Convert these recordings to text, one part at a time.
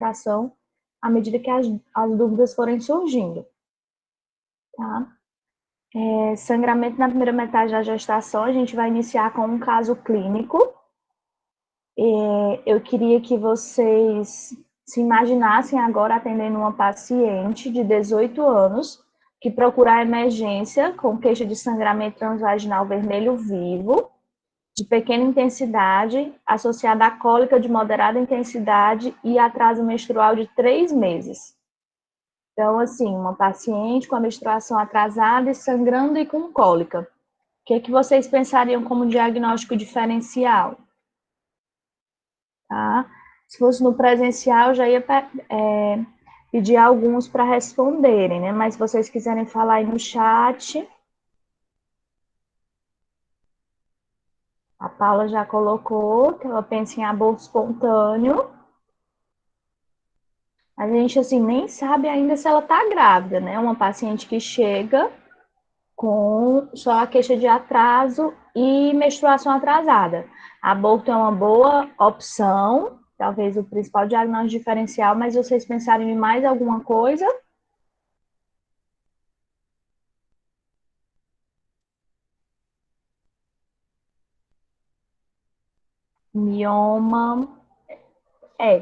gestação, à medida que as dúvidas forem surgindo, tá? Sangramento na primeira metade da gestação, a gente vai iniciar com um caso clínico. Eu queria que vocês se imaginassem agora atendendo uma paciente de 18 anos que procura a emergência com queixa de sangramento transvaginal vermelho vivo, de pequena intensidade, associada a cólica de moderada intensidade e atraso menstrual de 3 meses. Então, assim, uma paciente com a menstruação atrasada e sangrando e com cólica. O que vocês pensariam como diagnóstico diferencial? Tá? Se fosse no presencial, eu já ia pedir alguns para responderem, né? Mas se vocês quiserem falar aí no chat. A Paula já colocou que ela pensa em aborto espontâneo. A gente, assim, nem sabe ainda se ela está grávida, né? Uma paciente que chega com só a queixa de atraso e menstruação atrasada. Aborto é uma boa opção, talvez o principal diagnóstico diferencial, mas vocês pensarem em mais alguma coisa? Mioma,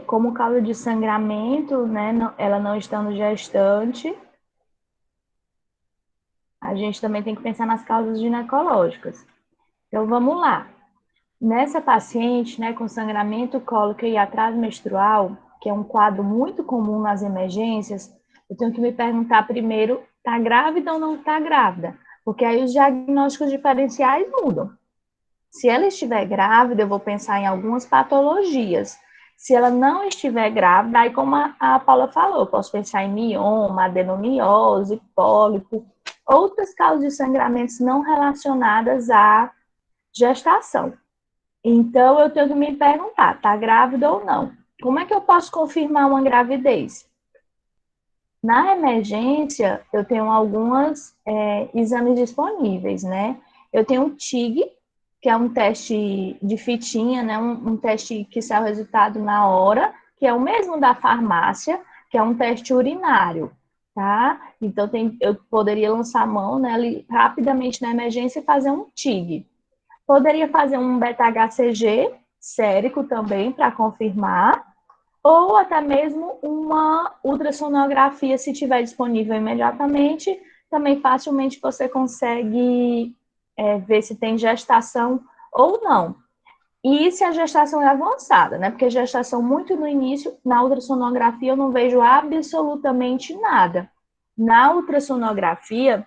como causa de sangramento, né? Ela não estando gestante. A gente também tem que pensar nas causas ginecológicas. Então, vamos lá. Nessa paciente, né, com sangramento, cólica e atraso menstrual, que é um quadro muito comum nas emergências, eu tenho que me perguntar primeiro, está grávida ou não está grávida? Porque aí os diagnósticos diferenciais mudam. Se ela estiver grávida, eu vou pensar em algumas patologias. Se ela não estiver grávida, aí como a Paula falou, eu posso pensar em mioma, adenomiose, pólipo, outras causas de sangramentos não relacionadas à gestação. Então, eu tenho que me perguntar, está grávida ou não? Como é que eu posso confirmar uma gravidez? Na emergência, eu tenho alguns exames disponíveis, né? Eu tenho o TIG, que é um teste de fitinha, né? Um teste que sai o resultado na hora, que é o mesmo da farmácia, que é um teste urinário, tá? Então, eu poderia lançar a mão, né, ali, rapidamente na emergência e fazer um TIG. Poderia fazer um beta-HCG sérico também para confirmar, ou até mesmo uma ultrassonografia, se tiver disponível imediatamente, também facilmente você consegue ver se tem gestação ou não. E se a gestação é avançada, né? Porque gestação muito no início, na ultrassonografia eu não vejo absolutamente nada. Na ultrassonografia,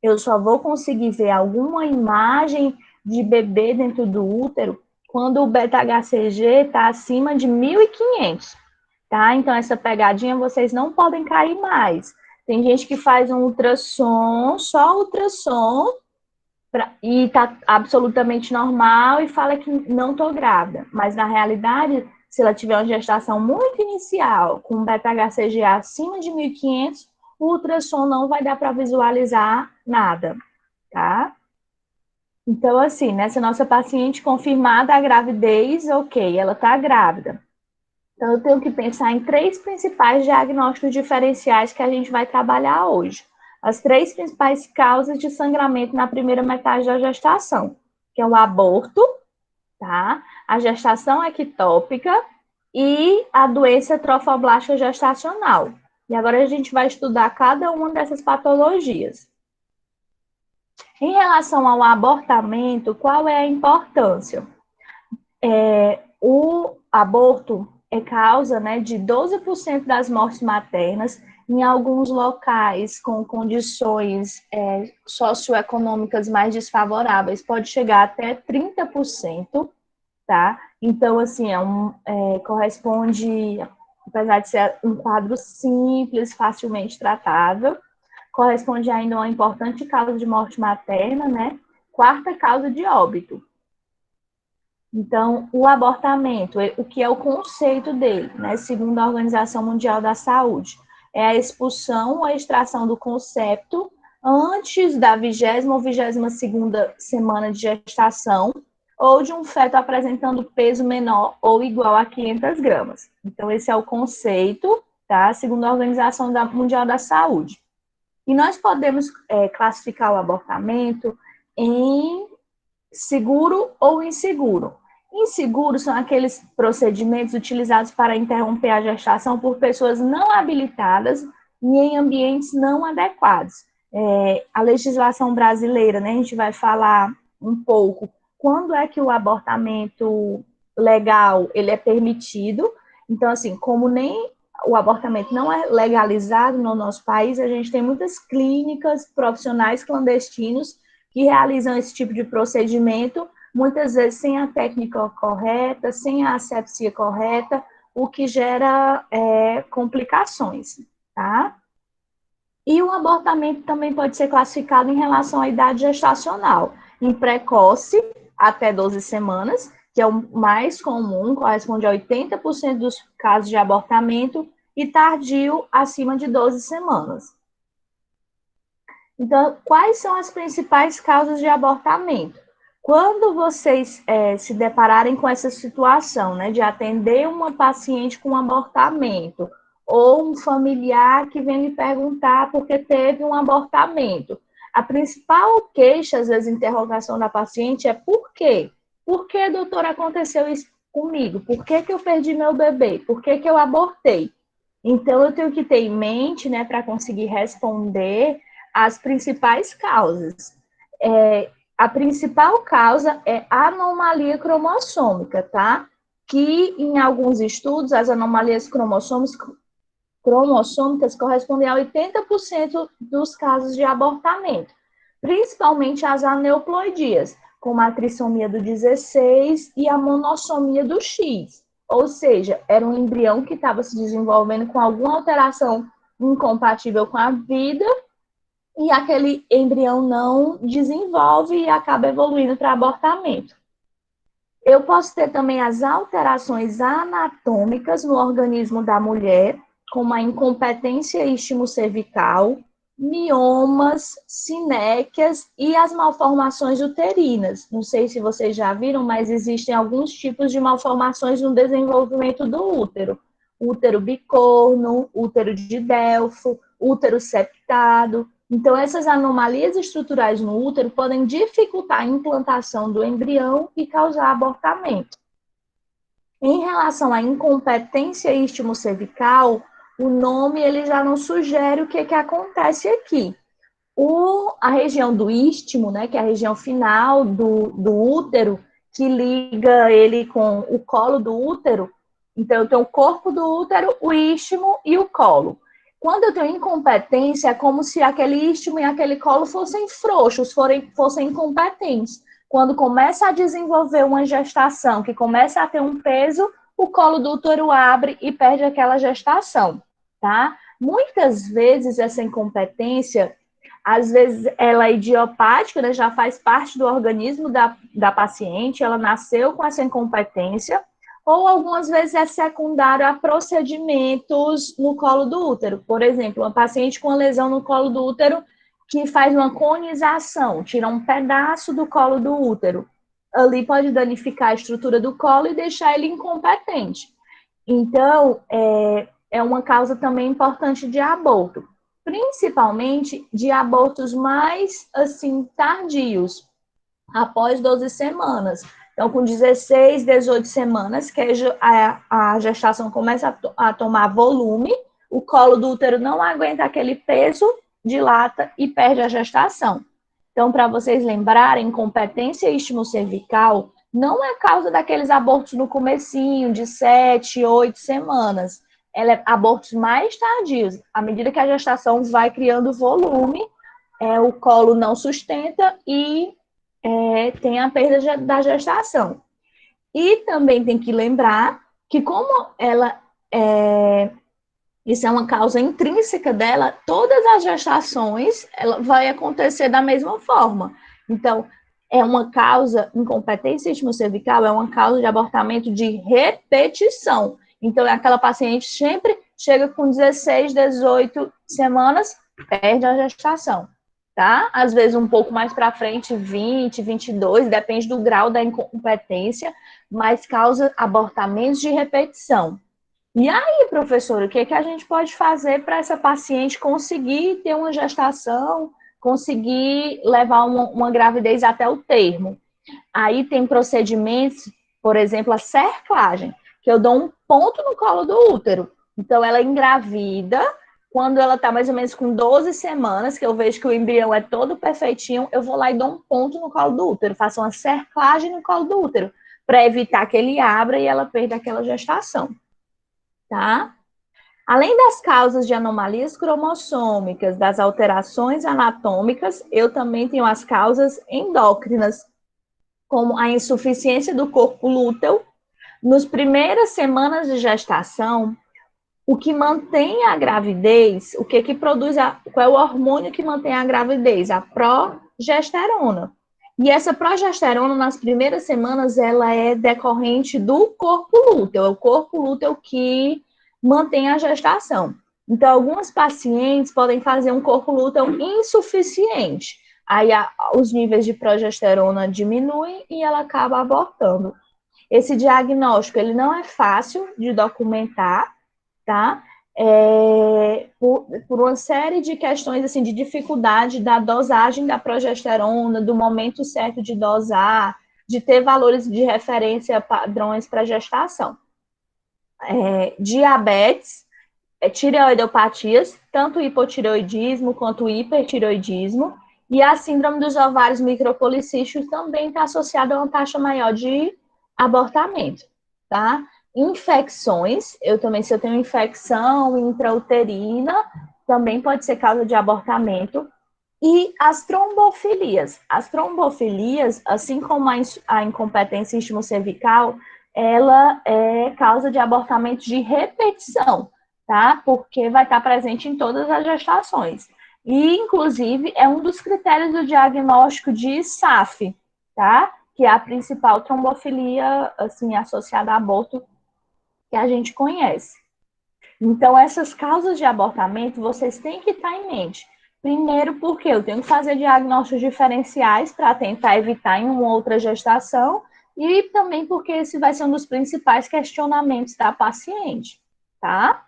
eu só vou conseguir ver alguma imagem de bebê dentro do útero quando o beta-HCG está acima de 1.500, tá? Então, essa pegadinha vocês não podem cair mais. Tem gente que faz um ultrassom, só ultrassom, e tá absolutamente normal e fala que não tô grávida. Mas, na realidade, se ela tiver uma gestação muito inicial, com beta-HCG acima de 1.500, o ultrassom não vai dar para visualizar nada, tá? Então, assim, nessa nossa paciente confirmada a gravidez, ok, ela tá grávida. Então, eu tenho que pensar em 3 principais diagnósticos diferenciais que a gente vai trabalhar hoje. As 3 principais causas de sangramento na primeira metade da gestação, que é o aborto, tá? A gestação ectópica e a doença trofoblástica gestacional. E agora a gente vai estudar cada uma dessas patologias. Em relação ao abortamento, qual é a importância? O aborto é causa, né, de 12% das mortes maternas. Em alguns locais com condições socioeconômicas mais desfavoráveis, pode chegar até 30%, tá? Então, assim, corresponde, apesar de ser um quadro simples, facilmente tratável, corresponde ainda a uma importante causa de morte materna, né? 4ª causa de óbito. Então, o abortamento, o que é o conceito dele, né? Segundo a Organização Mundial da Saúde, é a expulsão ou a extração do concepto antes da 20ª ou 22ª semana de gestação, ou de um feto apresentando peso menor ou igual a 500 gramas. Então, esse é o conceito, tá? Segundo a Organização Mundial da Saúde. E nós podemos classificar o abortamento em seguro ou inseguro. Inseguro são aqueles procedimentos utilizados para interromper a gestação por pessoas não habilitadas e em ambientes não adequados. A legislação brasileira, né, a gente vai falar um pouco quando é que o abortamento legal ele é permitido. Então, assim, como nem o abortamento não é legalizado no nosso país, a gente tem muitas clínicas, profissionais clandestinos que realizam esse tipo de procedimento, muitas vezes sem a técnica correta, sem a asepsia correta, o que gera complicações, tá? E o abortamento também pode ser classificado em relação à idade gestacional, em precoce, até 12 semanas, que é o mais comum, corresponde a 80% dos casos de abortamento, e tardio, acima de 12 semanas. Então, quais são as principais causas de abortamento? Quando vocês se depararem com essa situação, né, de atender uma paciente com abortamento, ou um familiar que vem lhe perguntar porque teve um abortamento, a principal queixa, às vezes, interrogação da paciente é por quê? Por que, doutora, aconteceu isso comigo? Por que eu perdi meu bebê? Por que eu abortei? Então, eu tenho que ter em mente, né, para conseguir responder as principais causas. A principal causa é anomalia cromossômica, tá? Que em alguns estudos, as anomalias cromossômicas correspondem a 80% dos casos de abortamento, principalmente as aneuploidias, como a trissomia do 16 e a monossomia do X. Ou seja, era um embrião que estava se desenvolvendo com alguma alteração incompatível com a vida, e aquele embrião não desenvolve e acaba evoluindo para abortamento. Eu posso ter também as alterações anatômicas no organismo da mulher, como a incompetência istmo-cervical, miomas, sinéquias e as malformações uterinas. Não sei se vocês já viram, mas existem alguns tipos de malformações no desenvolvimento do útero. Útero bicorno, útero de Delfo, útero septado. Então, essas anomalias estruturais no útero podem dificultar a implantação do embrião e causar abortamento. Em relação à incompetência istmo-cervical, o nome ele já não sugere o que acontece aqui. A região do istmo, né, que é a região final do útero, que liga ele com o colo do útero. Então, eu tenho o corpo do útero, o istmo e o colo. Quando eu tenho incompetência, é como se aquele istmo e aquele colo fossem frouxos, fossem incompetentes. Quando começa a desenvolver uma gestação, que começa a ter um peso, o colo do útero abre e perde aquela gestação, tá? Muitas vezes essa incompetência, às vezes ela é idiopática, né, já faz parte do organismo da paciente, ela nasceu com essa incompetência, ou algumas vezes é secundário a procedimentos no colo do útero. Por exemplo, uma paciente com uma lesão no colo do útero que faz uma conização, tira um pedaço do colo do útero. Ali pode danificar a estrutura do colo e deixar ele incompetente. Então, é uma causa também importante de aborto, principalmente de abortos mais, assim, tardios, após 12 semanas. Então, com 16, 18 semanas, que a gestação começa a tomar volume, o colo do útero não aguenta aquele peso, dilata e perde a gestação. Então, para vocês lembrarem, incompetência istmo-cervical não é causa daqueles abortos no comecinho, de 7, 8 semanas. Ela é abortos mais tardios. À medida que a gestação vai criando volume, o colo não sustenta e tem a perda da gestação. E também tem que lembrar que como isso é uma causa intrínseca dela, todas as gestações ela vai acontecer da mesma forma. Então, é uma causa, incompetência istmo-cervical é uma causa de abortamento de repetição. Então, aquela paciente sempre chega com 16, 18 semanas, perde a gestação, tá? Às vezes um pouco mais para frente, 20, 22, depende do grau da incompetência, mas causa abortamentos de repetição. E aí, professor, o que que a gente pode fazer para essa paciente conseguir ter uma gestação, conseguir levar uma gravidez até o termo? Aí tem procedimentos, por exemplo, a cerclagem, que eu dou um ponto no colo do útero. Então, ela engravida, quando ela está mais ou menos com 12 semanas, que eu vejo que o embrião é todo perfeitinho, eu vou lá e dou um ponto no colo do útero, faço uma cerclagem no colo do útero, para evitar que ele abra e ela perda aquela gestação, tá? Além das causas de anomalias cromossômicas, das alterações anatômicas, eu também tenho as causas endócrinas, como a insuficiência do corpo lúteo. Nas primeiras semanas de gestação, o que mantém a gravidez, o que produz, qual é o hormônio que mantém a gravidez? A progesterona. E essa progesterona, nas primeiras semanas, ela é decorrente do corpo lúteo, é o corpo lúteo que mantém a gestação. Então, algumas pacientes podem fazer um corpo lúteo insuficiente. Aí os níveis de progesterona diminuem e ela acaba abortando. Esse diagnóstico, ele não é fácil de documentar, tá? Por uma série de questões, assim, de dificuldade da dosagem da progesterona, do momento certo de dosar, de ter valores de referência padrões para gestação. Diabetes, tireoidopatias, tanto hipotireoidismo quanto hipertireoidismo, e a síndrome dos ovários micropolicísticos também está associada a uma taxa maior de abortamento, tá? Infecções, se eu tenho infecção intrauterina, também pode ser causa de abortamento. E as trombofilias. As trombofilias, assim como a incompetência istmo-cervical, ela é causa de abortamento de repetição, tá? Porque vai estar presente em todas as gestações. E, inclusive, é um dos critérios do diagnóstico de SAF, tá? Que é a principal trombofilia, assim, associada a aborto que a gente conhece. Então, essas causas de abortamento, vocês têm que estar em mente. Primeiro, porque eu tenho que fazer diagnósticos diferenciais para tentar evitar em uma outra gestação, e também porque esse vai ser um dos principais questionamentos da paciente, tá?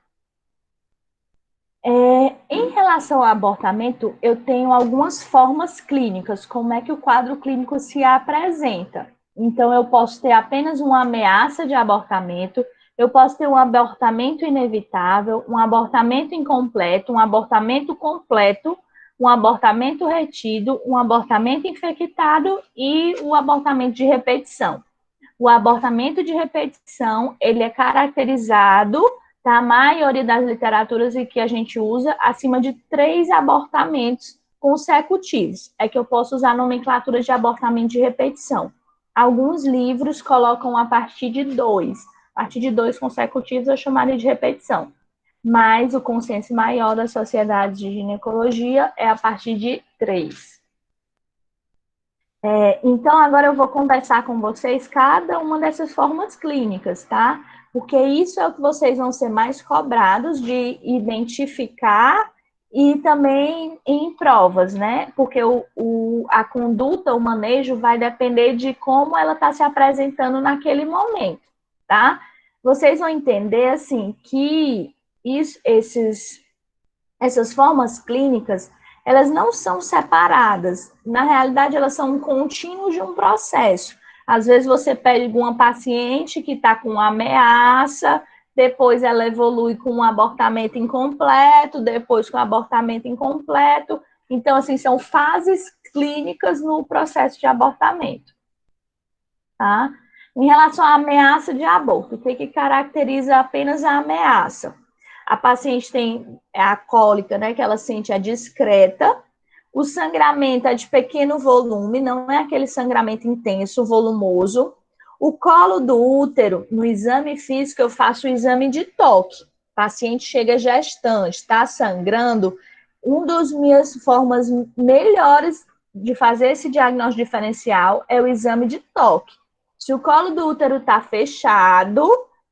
Em relação ao abortamento, eu tenho algumas formas clínicas, como é que o quadro clínico se apresenta. Então, eu posso ter apenas uma ameaça de abortamento, eu posso ter um abortamento inevitável, um abortamento incompleto, um abortamento completo, um abortamento retido, um abortamento infectado e o abortamento de repetição. O abortamento de repetição, ele é caracterizado, tá? A maioria das literaturas em que a gente usa, acima de 3 abortamentos consecutivos. É que eu posso usar nomenclatura de abortamento de repetição. Alguns livros colocam a partir de 2. A partir de 2 consecutivos eu chamaria de repetição. Mas o consenso maior da Sociedade de Ginecologia é a partir de 3. Então, agora eu vou conversar com vocês cada uma dessas formas clínicas, tá? Porque isso é o que vocês vão ser mais cobrados de identificar e também em provas, né? Porque a conduta, o manejo vai depender de como ela está se apresentando naquele momento, tá? Vocês vão entender, assim, que essas formas clínicas, elas não são separadas. Na realidade, elas são um contínuo de um processo. Às vezes você pega uma paciente que está com ameaça, depois ela evolui com um abortamento incompleto, depois com abortamento incompleto. Então, assim, são fases clínicas no processo de abortamento. Tá? Em relação à ameaça de aborto, o que caracteriza apenas a ameaça? A paciente tem a cólica, né, que ela sente é discreta, o sangramento é de pequeno volume, não é aquele sangramento intenso, volumoso. O colo do útero, no exame físico, eu faço o exame de toque. O paciente chega gestante, está sangrando. Uma das minhas formas melhores de fazer esse diagnóstico diferencial é o exame de toque. Se o colo do útero está fechado,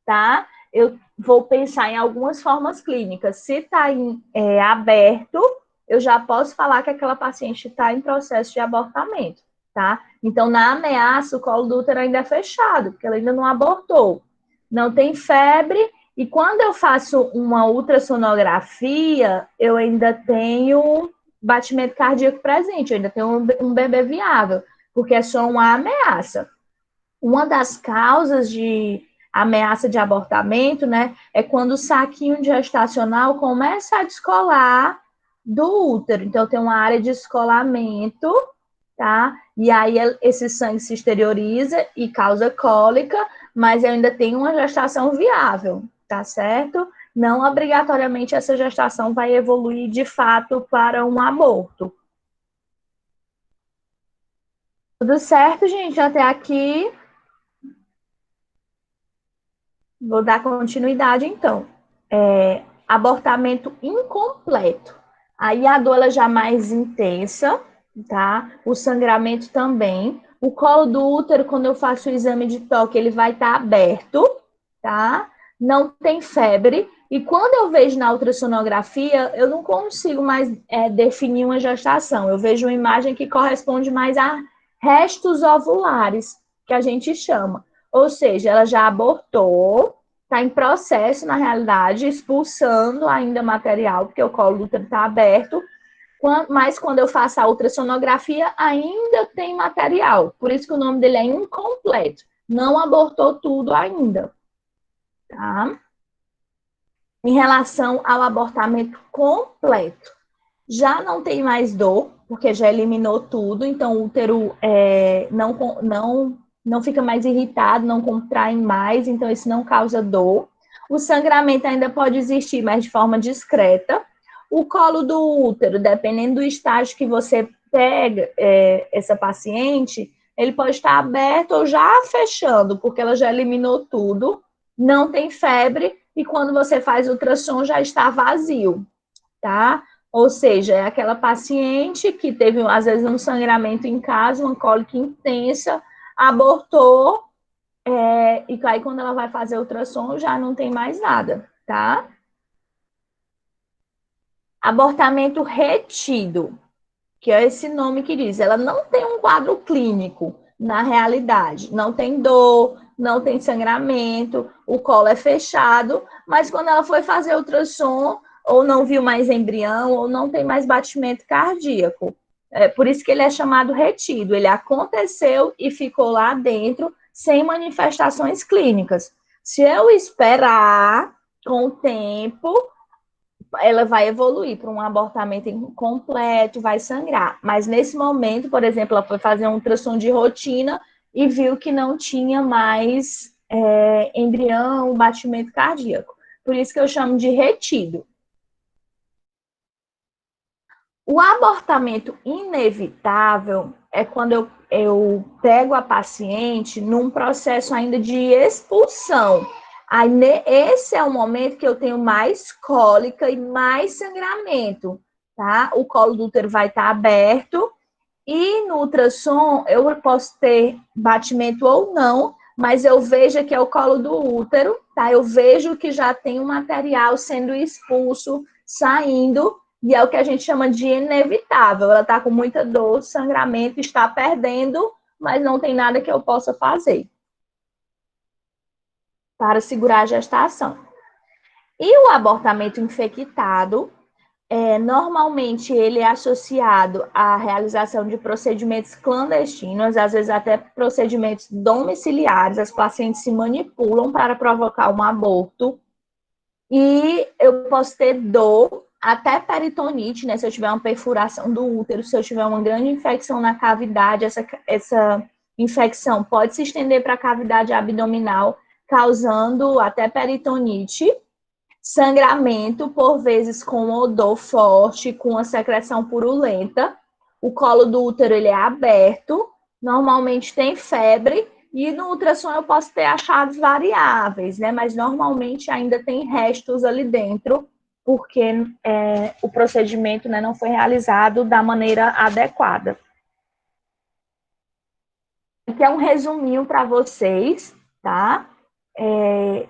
tá? Eu vou pensar em algumas formas clínicas. Se está aberto, eu já posso falar que aquela paciente está em processo de abortamento, tá? Então, na ameaça, o colo do útero ainda é fechado, porque ela ainda não abortou. Não tem febre, e quando eu faço uma ultrassonografia, eu ainda tenho batimento cardíaco presente, eu ainda tenho um bebê viável, porque é só uma ameaça. Uma das causas de ameaça de abortamento, né, é quando o saquinho gestacional começa a descolar do útero. Então, tem uma área de escolamento, tá? E aí esse sangue se exterioriza e causa cólica, mas eu ainda tenho uma gestação viável, tá certo? Não obrigatoriamente essa gestação vai evoluir de fato para um aborto. Tudo certo, gente? Até aqui. Vou dar continuidade, então. Abortamento incompleto. Aí a dor ela já mais intensa, tá? O sangramento também. O colo do útero, quando eu faço o exame de toque, ele vai estar aberto, tá? Não tem febre. E quando eu vejo na ultrassonografia, eu não consigo mais definir uma gestação. Eu vejo uma imagem que corresponde mais a restos ovulares, que a gente chama. Ou seja, ela já abortou, está em processo, na realidade, expulsando ainda material, porque o colo do útero está aberto, mas quando eu faço a ultrassonografia, ainda tem material. Por isso que o nome dele é incompleto. Não abortou tudo ainda. Tá? Em relação ao abortamento completo, já não tem mais dor, porque já eliminou tudo, então o útero não fica mais irritado, não contrai mais, então isso não causa dor. O sangramento ainda pode existir, mas de forma discreta. O colo do útero, dependendo do estágio que você pega essa paciente, ele pode estar aberto ou já fechando, porque ela já eliminou tudo, não tem febre, e quando você faz ultrassom já está vazio, tá? Ou seja, é aquela paciente que teve, às vezes, um sangramento em casa, uma cólica intensa, abortou, e aí quando ela vai fazer ultrassom já não tem mais nada, tá? Abortamento retido, que é esse nome que diz, ela não tem um quadro clínico na realidade, não tem dor, não tem sangramento, o colo é fechado, mas quando ela foi fazer ultrassom, ou não viu mais embrião, ou não tem mais batimento cardíaco. É por isso que ele é chamado retido, ele aconteceu e ficou lá dentro sem manifestações clínicas. Se eu esperar com o tempo, ela vai evoluir para um abortamento incompleto, vai sangrar. Mas nesse momento, por exemplo, ela foi fazer um ultrassom de rotina e viu que não tinha mais embrião, batimento cardíaco. Por isso que eu chamo de retido. O abortamento inevitável é quando eu pego a paciente num processo ainda de expulsão. Aí, esse é o momento que eu tenho mais cólica e mais sangramento, tá? O colo do útero vai estar aberto e no ultrassom eu posso ter batimento ou não, mas eu vejo que é o colo do útero, tá? Eu vejo que já tem um material sendo expulso, saindo, e é o que a gente chama de inevitável. Ela está com muita dor, sangramento, está perdendo, mas não tem nada que eu possa fazer para segurar a gestação. E o abortamento infectado, normalmente ele é associado à realização de procedimentos clandestinos, às vezes até procedimentos domiciliares, as pacientes se manipulam para provocar um aborto, e eu posso ter dor, até peritonite, né? Se eu tiver uma perfuração do útero, se eu tiver uma grande infecção na cavidade, essa infecção pode se estender para a cavidade abdominal, causando até peritonite, sangramento, por vezes com odor forte, com a secreção purulenta. O colo do útero ele é aberto, normalmente tem febre, e no ultrassom eu posso ter achados variáveis, né? Mas normalmente ainda tem restos ali dentro, porque o procedimento, né, não foi realizado da maneira adequada. Aqui é um resuminho para vocês, tá?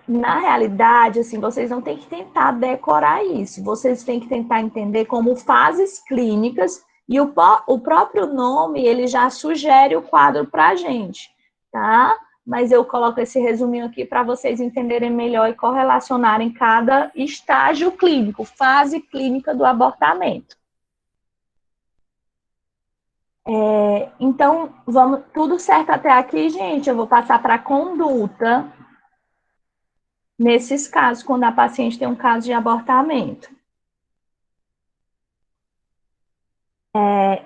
Na realidade, assim, vocês não têm que tentar decorar isso, vocês têm que tentar entender como fases clínicas, e o próprio nome, ele já sugere o quadro para a gente, tá? Mas eu coloco esse resuminho aqui para vocês entenderem melhor e correlacionarem cada estágio clínico, fase clínica do abortamento. Então, vamos, tudo certo até aqui, gente? Eu vou passar para a conduta, nesses casos, quando a paciente tem um caso de abortamento.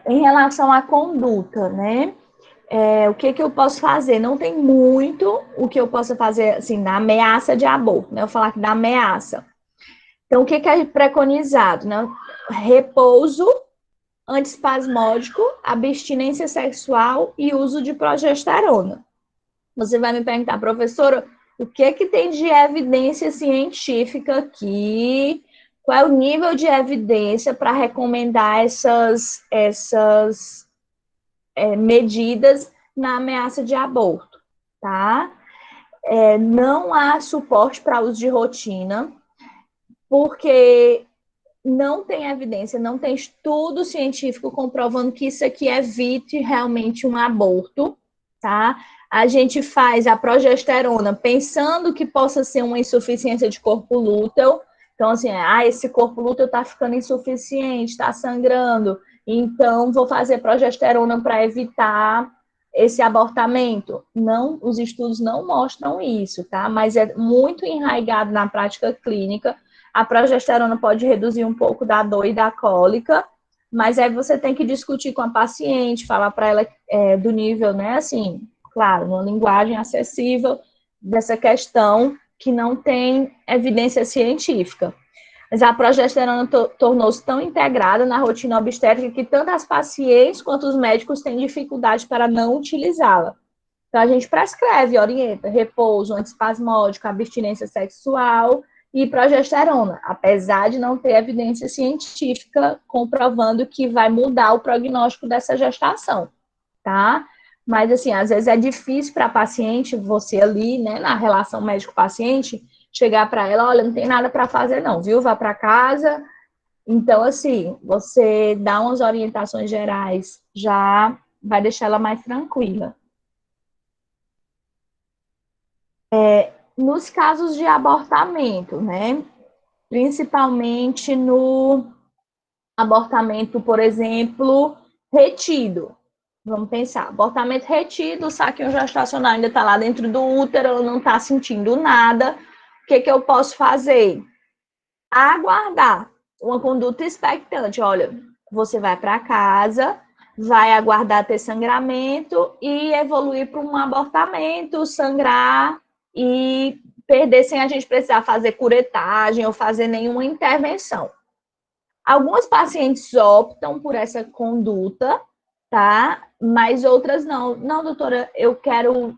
Em relação à conduta, né? O que eu posso fazer? Não tem muito o que eu possa fazer, assim, na ameaça de aborto, né? Eu vou falar aqui da ameaça. Então, o que é preconizado, né? Repouso antiespasmódico, abstinência sexual e uso de progesterona. Você vai me perguntar, professora, o que tem de evidência científica aqui? Qual é o nível de evidência para recomendar essas medidas na ameaça de aborto, tá? Não há suporte para uso de rotina, porque não tem evidência, não tem estudo científico comprovando que isso aqui evite realmente um aborto, tá? A gente faz a progesterona pensando que possa ser uma insuficiência de corpo lúteo. Então, assim, esse corpo lúteo está ficando insuficiente, está sangrando, então vou fazer progesterona para evitar esse abortamento. Não, os estudos não mostram isso, tá? Mas é muito enraizado na prática clínica. A progesterona pode reduzir um pouco da dor e da cólica, mas aí você tem que discutir com a paciente, falar para ela do nível, né, assim, claro, numa linguagem acessível dessa questão que não tem evidência científica. Mas a progesterona tornou-se tão integrada na rotina obstétrica que tanto as pacientes quanto os médicos têm dificuldade para não utilizá-la. Então, a gente prescreve, orienta, repouso antiespasmódico, abstinência sexual e progesterona, apesar de não ter evidência científica comprovando que vai mudar o prognóstico dessa gestação, tá? Mas, assim, às vezes é difícil para a paciente, você ali, né, na relação médico-paciente, chegar para ela, olha, não tem nada para fazer não, viu? Vá para casa. Então, assim, você dá umas orientações gerais, já vai deixar ela mais tranquila. Nos casos de abortamento, né? Principalmente no abortamento, por exemplo, retido. Vamos pensar, abortamento retido, o saquinho gestacional ainda está lá dentro do útero, ela não está sentindo nada. O que eu posso fazer? Aguardar uma conduta expectante. Olha, você vai para casa, vai aguardar ter sangramento e evoluir para um abortamento, sangrar e perder sem a gente precisar fazer curetagem ou fazer nenhuma intervenção. Algumas pacientes optam por essa conduta, tá? Mas outras não. Não, doutora, eu quero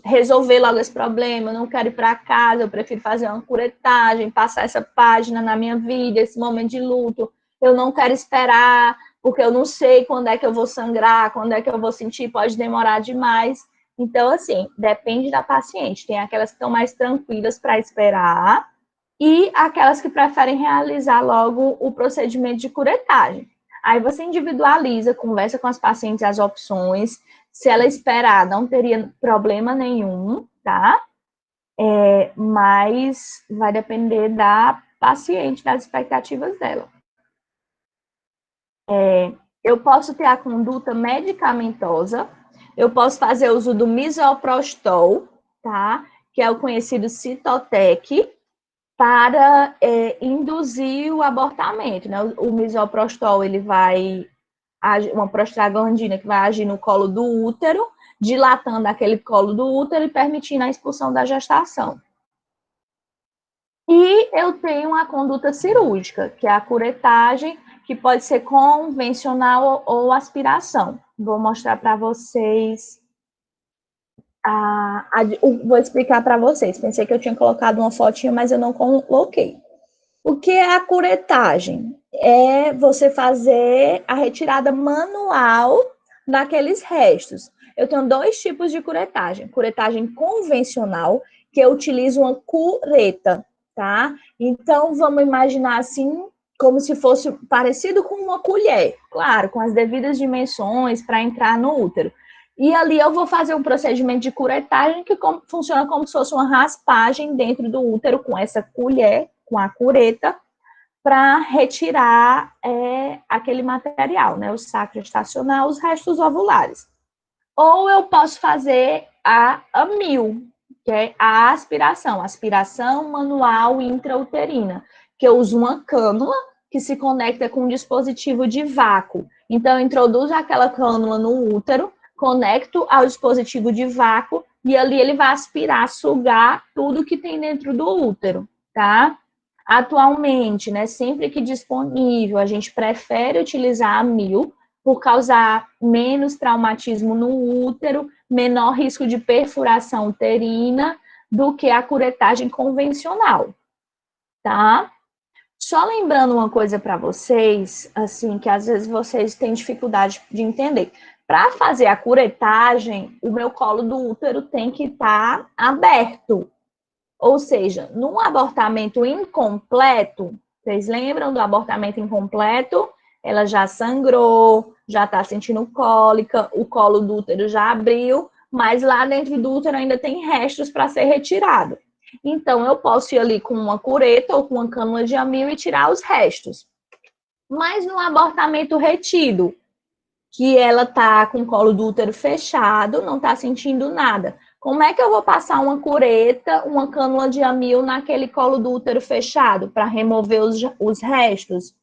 resolver logo esse problema, eu não quero ir para casa, eu prefiro fazer uma curetagem, passar essa página na minha vida, esse momento de luto. Eu não quero esperar, porque eu não sei quando é que eu vou sangrar, quando é que eu vou sentir, pode demorar demais. Então, assim, depende da paciente. Tem aquelas que estão mais tranquilas para esperar, e aquelas que preferem realizar logo o procedimento de curetagem. Aí você individualiza, conversa com as pacientes as opções. Se ela esperar, não teria problema nenhum, tá? Mas vai depender da paciente, das expectativas dela. Eu posso ter a conduta medicamentosa, eu posso fazer uso do misoprostol, tá? Que é o conhecido Citotec, para induzir o abortamento, né? O misoprostol, ele vai uma prostaglandina que vai agir no colo do útero, dilatando aquele colo do útero e permitindo a expulsão da gestação. E eu tenho a conduta cirúrgica, que é a curetagem, que pode ser convencional ou aspiração. Vou mostrar para vocês. Vou explicar para vocês. Pensei que eu tinha colocado uma fotinha, mas eu não coloquei. O que é a curetagem? É você fazer a retirada manual daqueles restos. Eu tenho dois tipos de curetagem. Curetagem convencional, que eu utilizo uma cureta, tá? Então, vamos imaginar assim, como se fosse parecido com uma colher, claro, com as devidas dimensões para entrar no útero. E ali eu vou fazer um procedimento de curetagem que funciona como se fosse uma raspagem dentro do útero com essa colher, com a cureta, para retirar aquele material, né? O sacro gestacional, os restos ovulares. Ou eu posso fazer a mil, que é a aspiração manual intrauterina, que eu uso uma cânula que se conecta com um dispositivo de vácuo. Então, eu introduzo aquela cânula no útero, conecto ao dispositivo de vácuo e ali ele vai aspirar, sugar tudo que tem dentro do útero, tá? Atualmente, né, sempre que disponível, a gente prefere utilizar a mil por causar menos traumatismo no útero, menor risco de perfuração uterina do que a curetagem convencional, tá? Só lembrando uma coisa para vocês, assim, que às vezes vocês têm dificuldade de entender. Para fazer a curetagem, o meu colo do útero tem que estar aberto. Ou seja, num abortamento incompleto, vocês lembram do abortamento incompleto? Ela já sangrou, já está sentindo cólica, o colo do útero já abriu, mas lá dentro do útero ainda tem restos para ser retirado. Então, eu posso ir ali com uma cureta ou com uma cânula de amil e tirar os restos. Mas no abortamento retido, que ela tá com o colo do útero fechado, não está sentindo nada. Como é que eu vou passar uma cureta, uma cânula de amil naquele colo do útero fechado para remover os restos?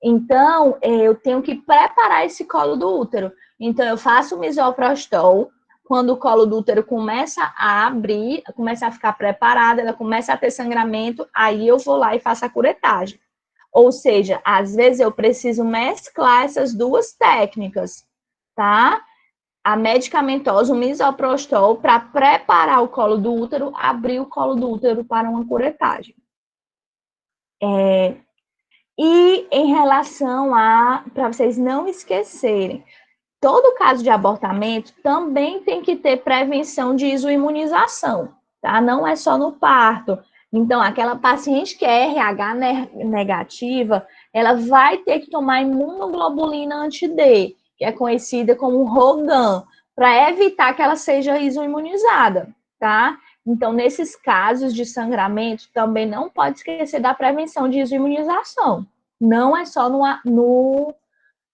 Então, eu tenho que preparar esse colo do útero. Então, eu faço o misoprostol. Quando o colo do útero começa a abrir, começa a ficar preparada, ela começa a ter sangramento, aí eu vou lá e faço a curetagem. Ou seja, às vezes eu preciso mesclar essas duas técnicas, tá? A medicamentosa, o misoprostol, para preparar o colo do útero, abrir o colo do útero para uma curetagem. E em relação para vocês não esquecerem, todo caso de abortamento também tem que ter prevenção de isoimunização, tá? Não é só no parto. Então, aquela paciente que é RH negativa, ela vai ter que tomar imunoglobulina anti-D, que é conhecida como Rogan, para evitar que ela seja isoimunizada, tá? Então, nesses casos de sangramento, também não pode esquecer da prevenção de isoimunização. Não é só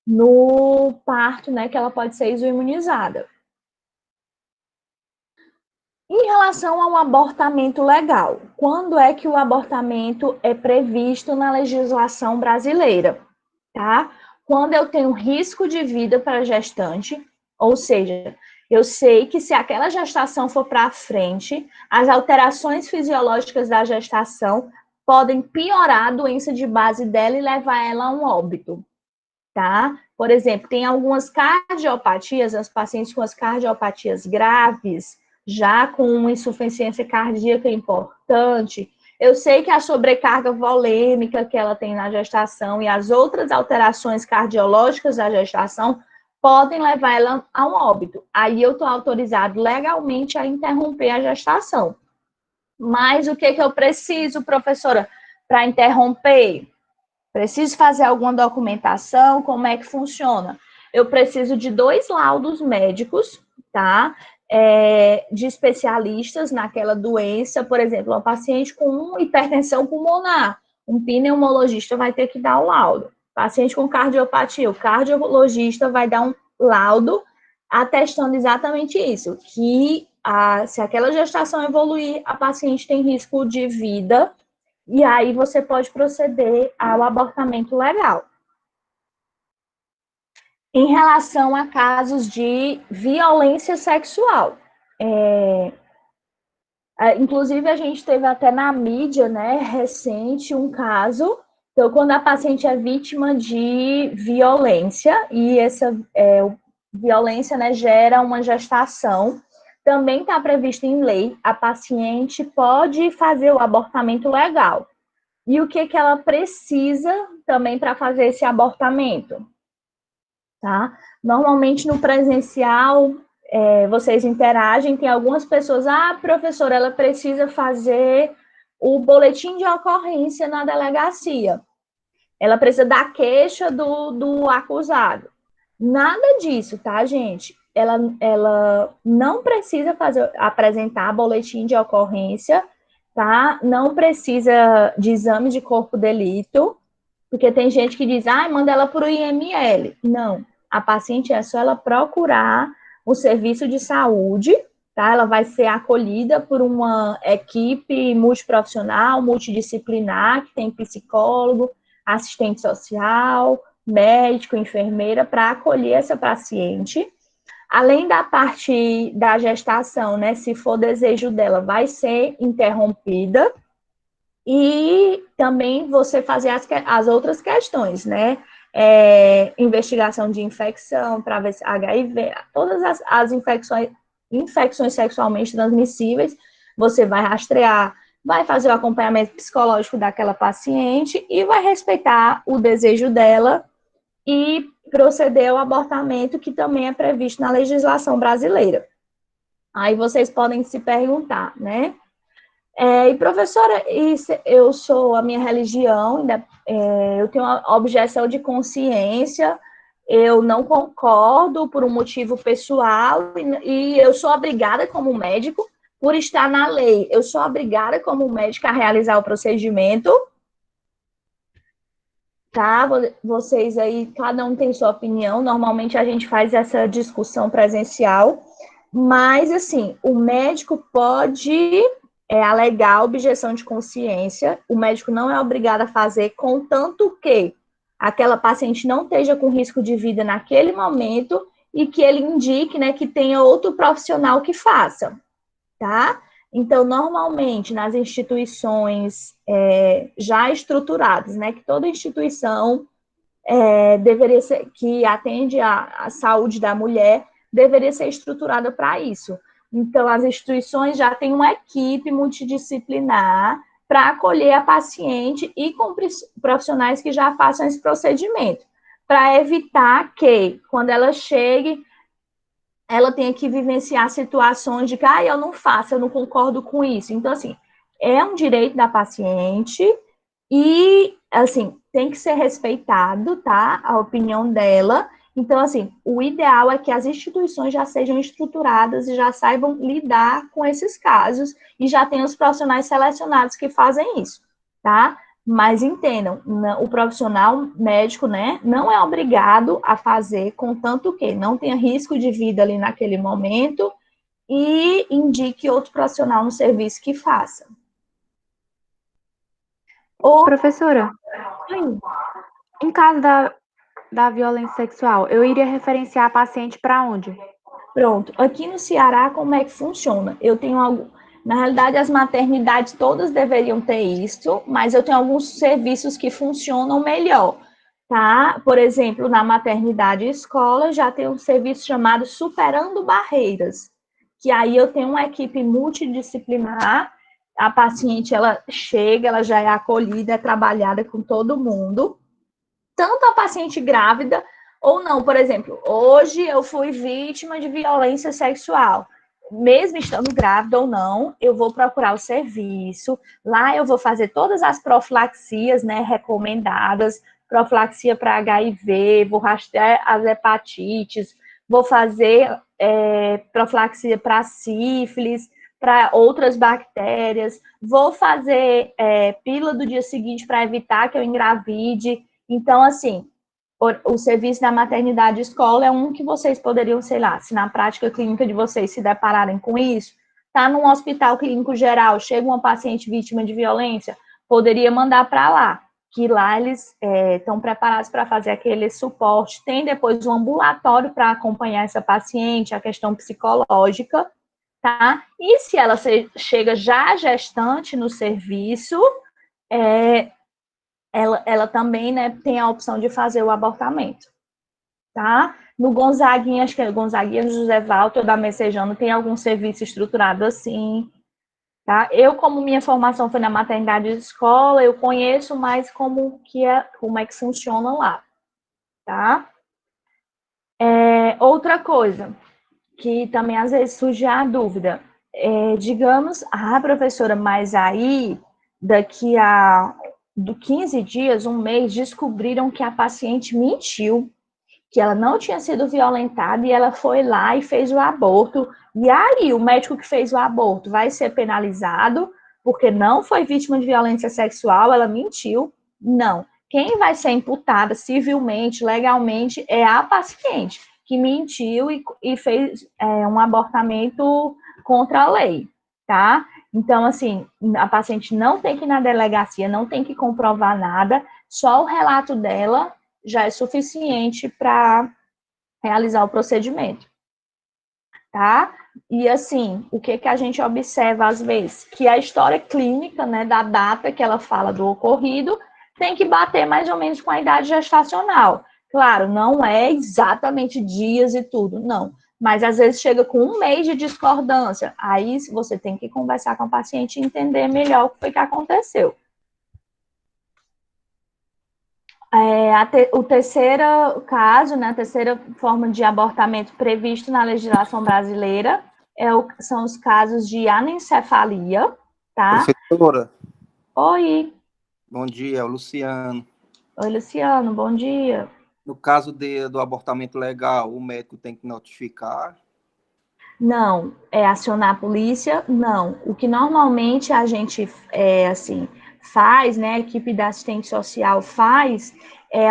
no parto, né, que ela pode ser isoimunizada. Em relação ao abortamento legal, quando é que o abortamento é previsto na legislação brasileira, tá? Quando eu tenho risco de vida para a gestante, ou seja, eu sei que se aquela gestação for para frente, as alterações fisiológicas da gestação podem piorar a doença de base dela e levar ela a um óbito, tá? Por exemplo, tem algumas cardiopatias, as pacientes com as cardiopatias graves, já com uma insuficiência cardíaca importante. Eu sei que a sobrecarga volêmica que ela tem na gestação e as outras alterações cardiológicas da gestação podem levar ela a um óbito. Aí eu estou autorizado legalmente a interromper a gestação. Mas o que eu preciso, professora, para interromper? Preciso fazer alguma documentação? Como é que funciona? Eu preciso de 2 laudos médicos, tá? De especialistas naquela doença, por exemplo, uma paciente com hipertensão pulmonar, um pneumologista vai ter que dar o laudo. Paciente com cardiopatia, o cardiologista vai dar um laudo atestando exatamente isso, que se aquela gestação evoluir, a paciente tem risco de vida, e aí você pode proceder ao abortamento legal. Em relação a casos de violência sexual, inclusive a gente teve até na mídia, né, recente, um caso. Então, quando a paciente é vítima de violência, e essa violência, né, gera uma gestação, também está previsto em lei, a paciente pode fazer o abortamento legal. E o que ela precisa também para fazer esse abortamento, tá? Normalmente no presencial, vocês interagem, tem algumas pessoas, professora, ela precisa fazer o boletim de ocorrência na delegacia. Ela precisa dar queixa do acusado. Nada disso, tá, gente? Ela não precisa apresentar boletim de ocorrência, tá? Não precisa de exame de corpo de delito, porque tem gente que diz, manda ela para o IML. Não, a paciente é só ela procurar o serviço de saúde, tá? Ela vai ser acolhida por uma equipe multiprofissional, multidisciplinar, que tem psicólogo, assistente social, médico, enfermeira, para acolher essa paciente. Além da parte da gestação, né? Se for desejo dela, vai ser interrompida. E também você fazer as outras questões, né? Investigação de infecção para ver se HIV, todas as infecções sexualmente transmissíveis, você vai rastrear, vai fazer o acompanhamento psicológico daquela paciente e vai respeitar o desejo dela e proceder ao abortamento, que também é previsto na legislação brasileira. Aí vocês podem se perguntar, né? E professora, eu sou a minha religião, eu tenho uma objeção de consciência, eu não concordo por um motivo pessoal e eu sou obrigada como médico, por estar na lei, eu sou obrigada como médica a realizar o procedimento, tá? Vocês aí, cada um tem sua opinião, normalmente a gente faz essa discussão presencial, mas assim, o médico pode alegar objeção de consciência, o médico não é obrigado a fazer, contanto que aquela paciente não esteja com risco de vida naquele momento e que ele indique, né, que tenha outro profissional que faça, tá? Então, normalmente, nas instituições já estruturadas, né, que toda instituição deveria ser, que atende a saúde da mulher, deveria ser estruturada para isso. Então, as instituições já têm uma equipe multidisciplinar para acolher a paciente e com profissionais que já façam esse procedimento, para evitar que, quando ela chegue, ela tenha que vivenciar situações de que, eu não faço, eu não concordo com isso. Então, assim, é um direito da paciente e, assim, tem que ser respeitado, tá? A opinião dela. Então, assim, o ideal é que as instituições já sejam estruturadas e já saibam lidar com esses casos e já tenham os profissionais selecionados que fazem isso, tá? Mas entendam, o profissional médico, né, não é obrigado a fazer, contanto que não tenha risco de vida ali naquele momento e indique outro profissional no serviço que faça. Professora, em caso da violência sexual, eu iria referenciar a paciente para onde? Pronto. Aqui no Ceará, como é que funciona? Eu tenho algo. Na realidade, as maternidades todas deveriam ter isso, mas eu tenho alguns serviços que funcionam melhor, tá? Por exemplo, na maternidade escola, já tem um serviço chamado Superando Barreiras, que aí eu tenho uma equipe multidisciplinar, a paciente, ela chega, ela já é acolhida, é trabalhada com todo mundo, tanto a paciente grávida ou não. Por exemplo, hoje eu fui vítima de violência sexual. Mesmo estando grávida ou não, eu vou procurar o serviço. Lá eu vou fazer todas as profilaxias, né, recomendadas, profilaxia para HIV, vou rastrear as hepatites, vou fazer profilaxia para sífilis, para outras bactérias, vou fazer pílula do dia seguinte para evitar que eu engravide. Então, assim, o serviço da maternidade escola é um que vocês poderiam, sei lá, se na prática clínica de vocês se depararem com isso, tá num hospital clínico geral, chega uma paciente vítima de violência, poderia mandar para lá, que lá eles estão preparados para fazer aquele suporte. Tem depois um ambulatório para acompanhar essa paciente, a questão psicológica, tá? E se ela chega já gestante no serviço, ela também, né, tem a opção de fazer o abortamento, tá? No Gonzaguinha, acho que é Gonzaguinha, José Walter, da Messejana, tem algum serviço estruturado assim, tá? Eu, como minha formação foi na maternidade de escola, eu conheço mais como é que funciona lá, tá? Outra coisa, que também às vezes surge a dúvida. Digamos, professora, mas aí, daqui a 15 dias, um mês, descobriram que a paciente mentiu, que ela não tinha sido violentada e ela foi lá e fez o aborto. E aí, o médico que fez o aborto vai ser penalizado porque não foi vítima de violência sexual, ela mentiu? Não. Quem vai ser imputada civilmente, legalmente, é a paciente, que mentiu e fez um abortamento contra a lei, tá? Então, assim, a paciente não tem que ir na delegacia, não tem que comprovar nada, só o relato dela já é suficiente para realizar o procedimento, tá? E assim, o que a gente observa às vezes? Que a história clínica, né, da data que ela fala do ocorrido, tem que bater mais ou menos com a idade gestacional. Claro, não é exatamente dias e tudo, não. Mas às vezes chega com um mês de discordância. Aí você tem que conversar com a paciente e entender melhor o que foi que aconteceu. O terceiro caso, né, a terceira forma de abortamento previsto na legislação brasileira são os casos de anencefalia, tá? Professora. Oi. Bom dia, é o Luciano. Oi, Luciano, bom dia. No caso do abortamento legal, o médico tem que notificar? Não. Acionar a polícia? Não. O que normalmente a gente, faz, né, a equipe da assistente social faz,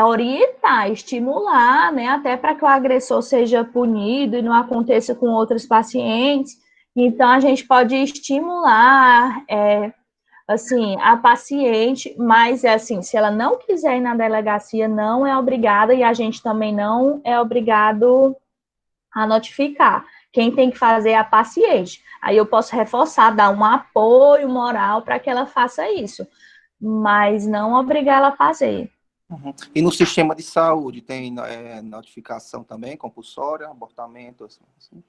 orientar, estimular, né, até para que o agressor seja punido e não aconteça com outros pacientes. Então, a gente pode estimular, a paciente, mas, se ela não quiser ir na delegacia, não é obrigada, e a gente também não é obrigado a notificar. Quem tem que fazer é a paciente. Aí eu posso reforçar, dar um apoio moral para que ela faça isso, mas não obrigar ela a fazer. Uhum. E no sistema de saúde tem notificação também, compulsória, abortamento? Assim?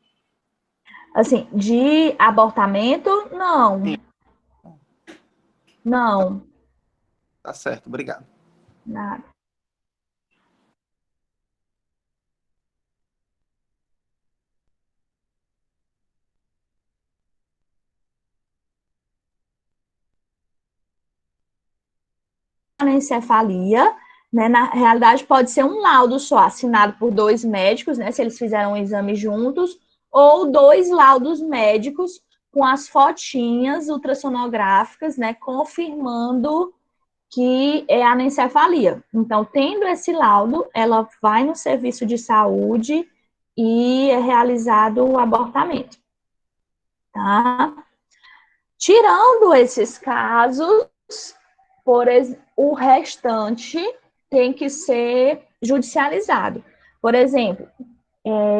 Assim, de abortamento, não. Sim. Não. Tá certo, obrigado. Nada. Anencefalia, né, na realidade pode ser um laudo só, assinado por 2 médicos, né, se eles fizeram um exame juntos, ou 2 laudos médicos com as fotinhas ultrassonográficas, né, confirmando que é anencefalia. Então, tendo esse laudo, ela vai no serviço de saúde e é realizado o abortamento, tá? Tirando esses casos, o restante tem que ser judicializado. Por exemplo,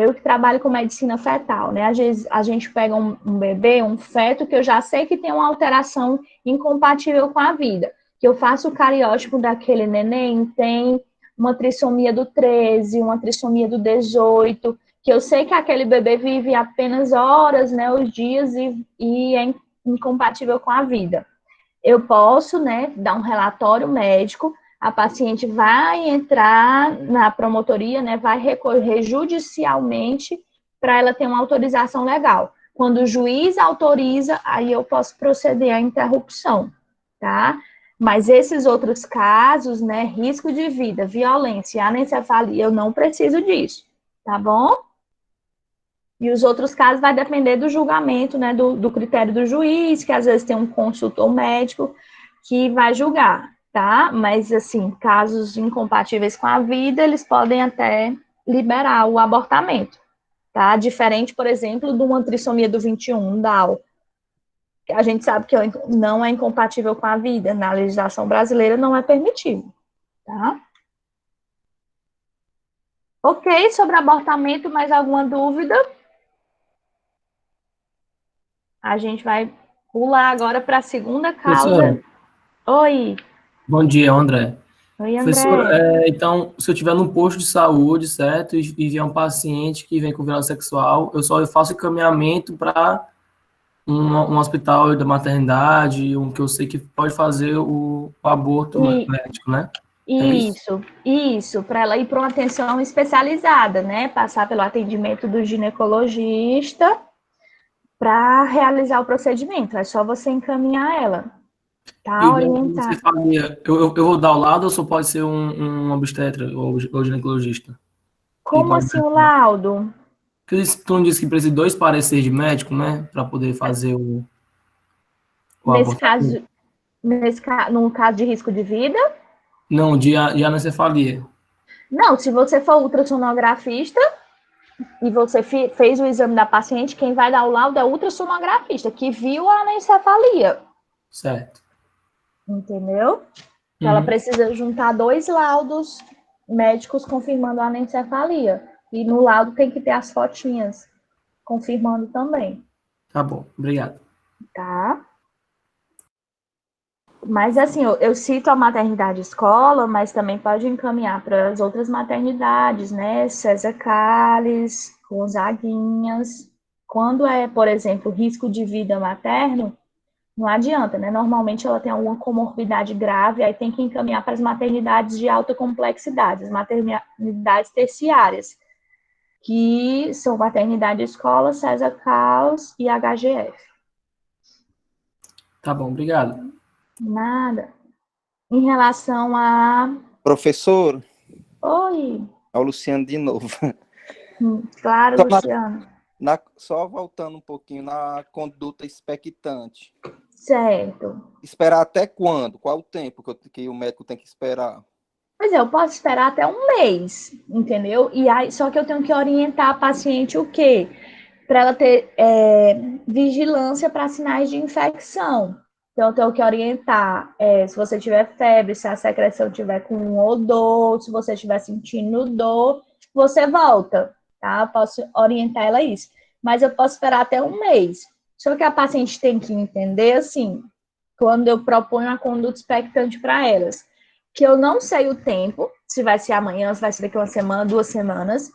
eu que trabalho com medicina fetal, né? Às vezes a gente pega um bebê, um feto, que eu já sei que tem uma alteração incompatível com a vida, que eu faço o cariótipo daquele neném, tem uma trissomia do 13, uma trissomia do 18, que eu sei que aquele bebê vive apenas horas, né, os dias, e é incompatível com a vida. Eu posso, né, dar um relatório médico, a paciente vai entrar na promotoria, né, vai recorrer judicialmente para ela ter uma autorização legal. Quando o juiz autoriza, aí eu posso proceder à interrupção, tá? Mas esses outros casos, né, risco de vida, violência, anencefalia, eu não preciso disso, tá bom? E os outros casos vai depender do julgamento, né, do critério do juiz, que às vezes tem um consultor médico que vai julgar, tá? Mas, assim, casos incompatíveis com a vida, eles podem até liberar o abortamento, tá? Diferente, por exemplo, de uma trissomia do 21, Down, que a gente sabe que não é incompatível com a vida, na legislação brasileira não é permitido, tá? Ok, sobre abortamento, mais alguma dúvida? A gente vai pular agora para a segunda causa. Professora, Oi. bom dia, André. Oi, Professora, André. então, se eu estiver num posto de saúde, certo, e vier um paciente que vem com violência sexual, eu só faço encaminhamento para um hospital da maternidade, um que eu sei que pode fazer o aborto médico, né? Isso, para ela ir para uma atenção especializada, né? Passar pelo atendimento do ginecologista para realizar o procedimento. É só você encaminhar ela, tá? Igual Orientar. você faria, eu vou dar o laudo ou só pode ser um obstetra ou ginecologista? Que Como vai assim o laudo? Porque tu não disse que precisa de 2 pareceres de médico, né? Para poder fazer o Nesse abortamento? caso, no caso de risco de vida? Não, de anencefalia. Não, se você for ultrassonografista e você fez o exame da paciente, quem vai dar o laudo é o ultrassonografista, que viu a anencefalia, Certo. entendeu? Então, ela Uhum. precisa juntar 2 laudos médicos confirmando a anencefalia. E no laudo tem que ter as fotinhas confirmando também, Tá bom, obrigado. tá? Mas, assim, eu cito a maternidade escola, mas também pode encaminhar para as outras maternidades, né? César Calles, Gonzaguinhas. Quando é, por exemplo, risco de vida materno, não adianta, né? Normalmente ela tem alguma comorbidade grave, aí tem que encaminhar para as maternidades de alta complexidade, as maternidades terciárias, que são maternidade escola, César Calles e HGF. Tá bom, obrigado. Nada. Em relação a... Professor, Oi, é o Luciano de novo. claro, Só, Luciano. só voltando um pouquinho na conduta expectante. Certo. Esperar até quando? Qual o tempo que o médico tem que esperar? Pois é, eu posso esperar até um mês, entendeu? E aí, só que eu tenho que orientar a paciente o quê? Para ela ter vigilância para sinais de infecção. Então, eu tenho que orientar se você tiver febre, se a secreção tiver com um odor, se você estiver sentindo dor, você volta, tá? Eu posso orientar ela isso. Mas eu posso esperar até um mês. Só que a paciente tem que entender, assim, quando eu proponho a conduta expectante para elas, que eu não sei o tempo, se vai ser amanhã, se vai ser daqui a uma semana, 2 semanas.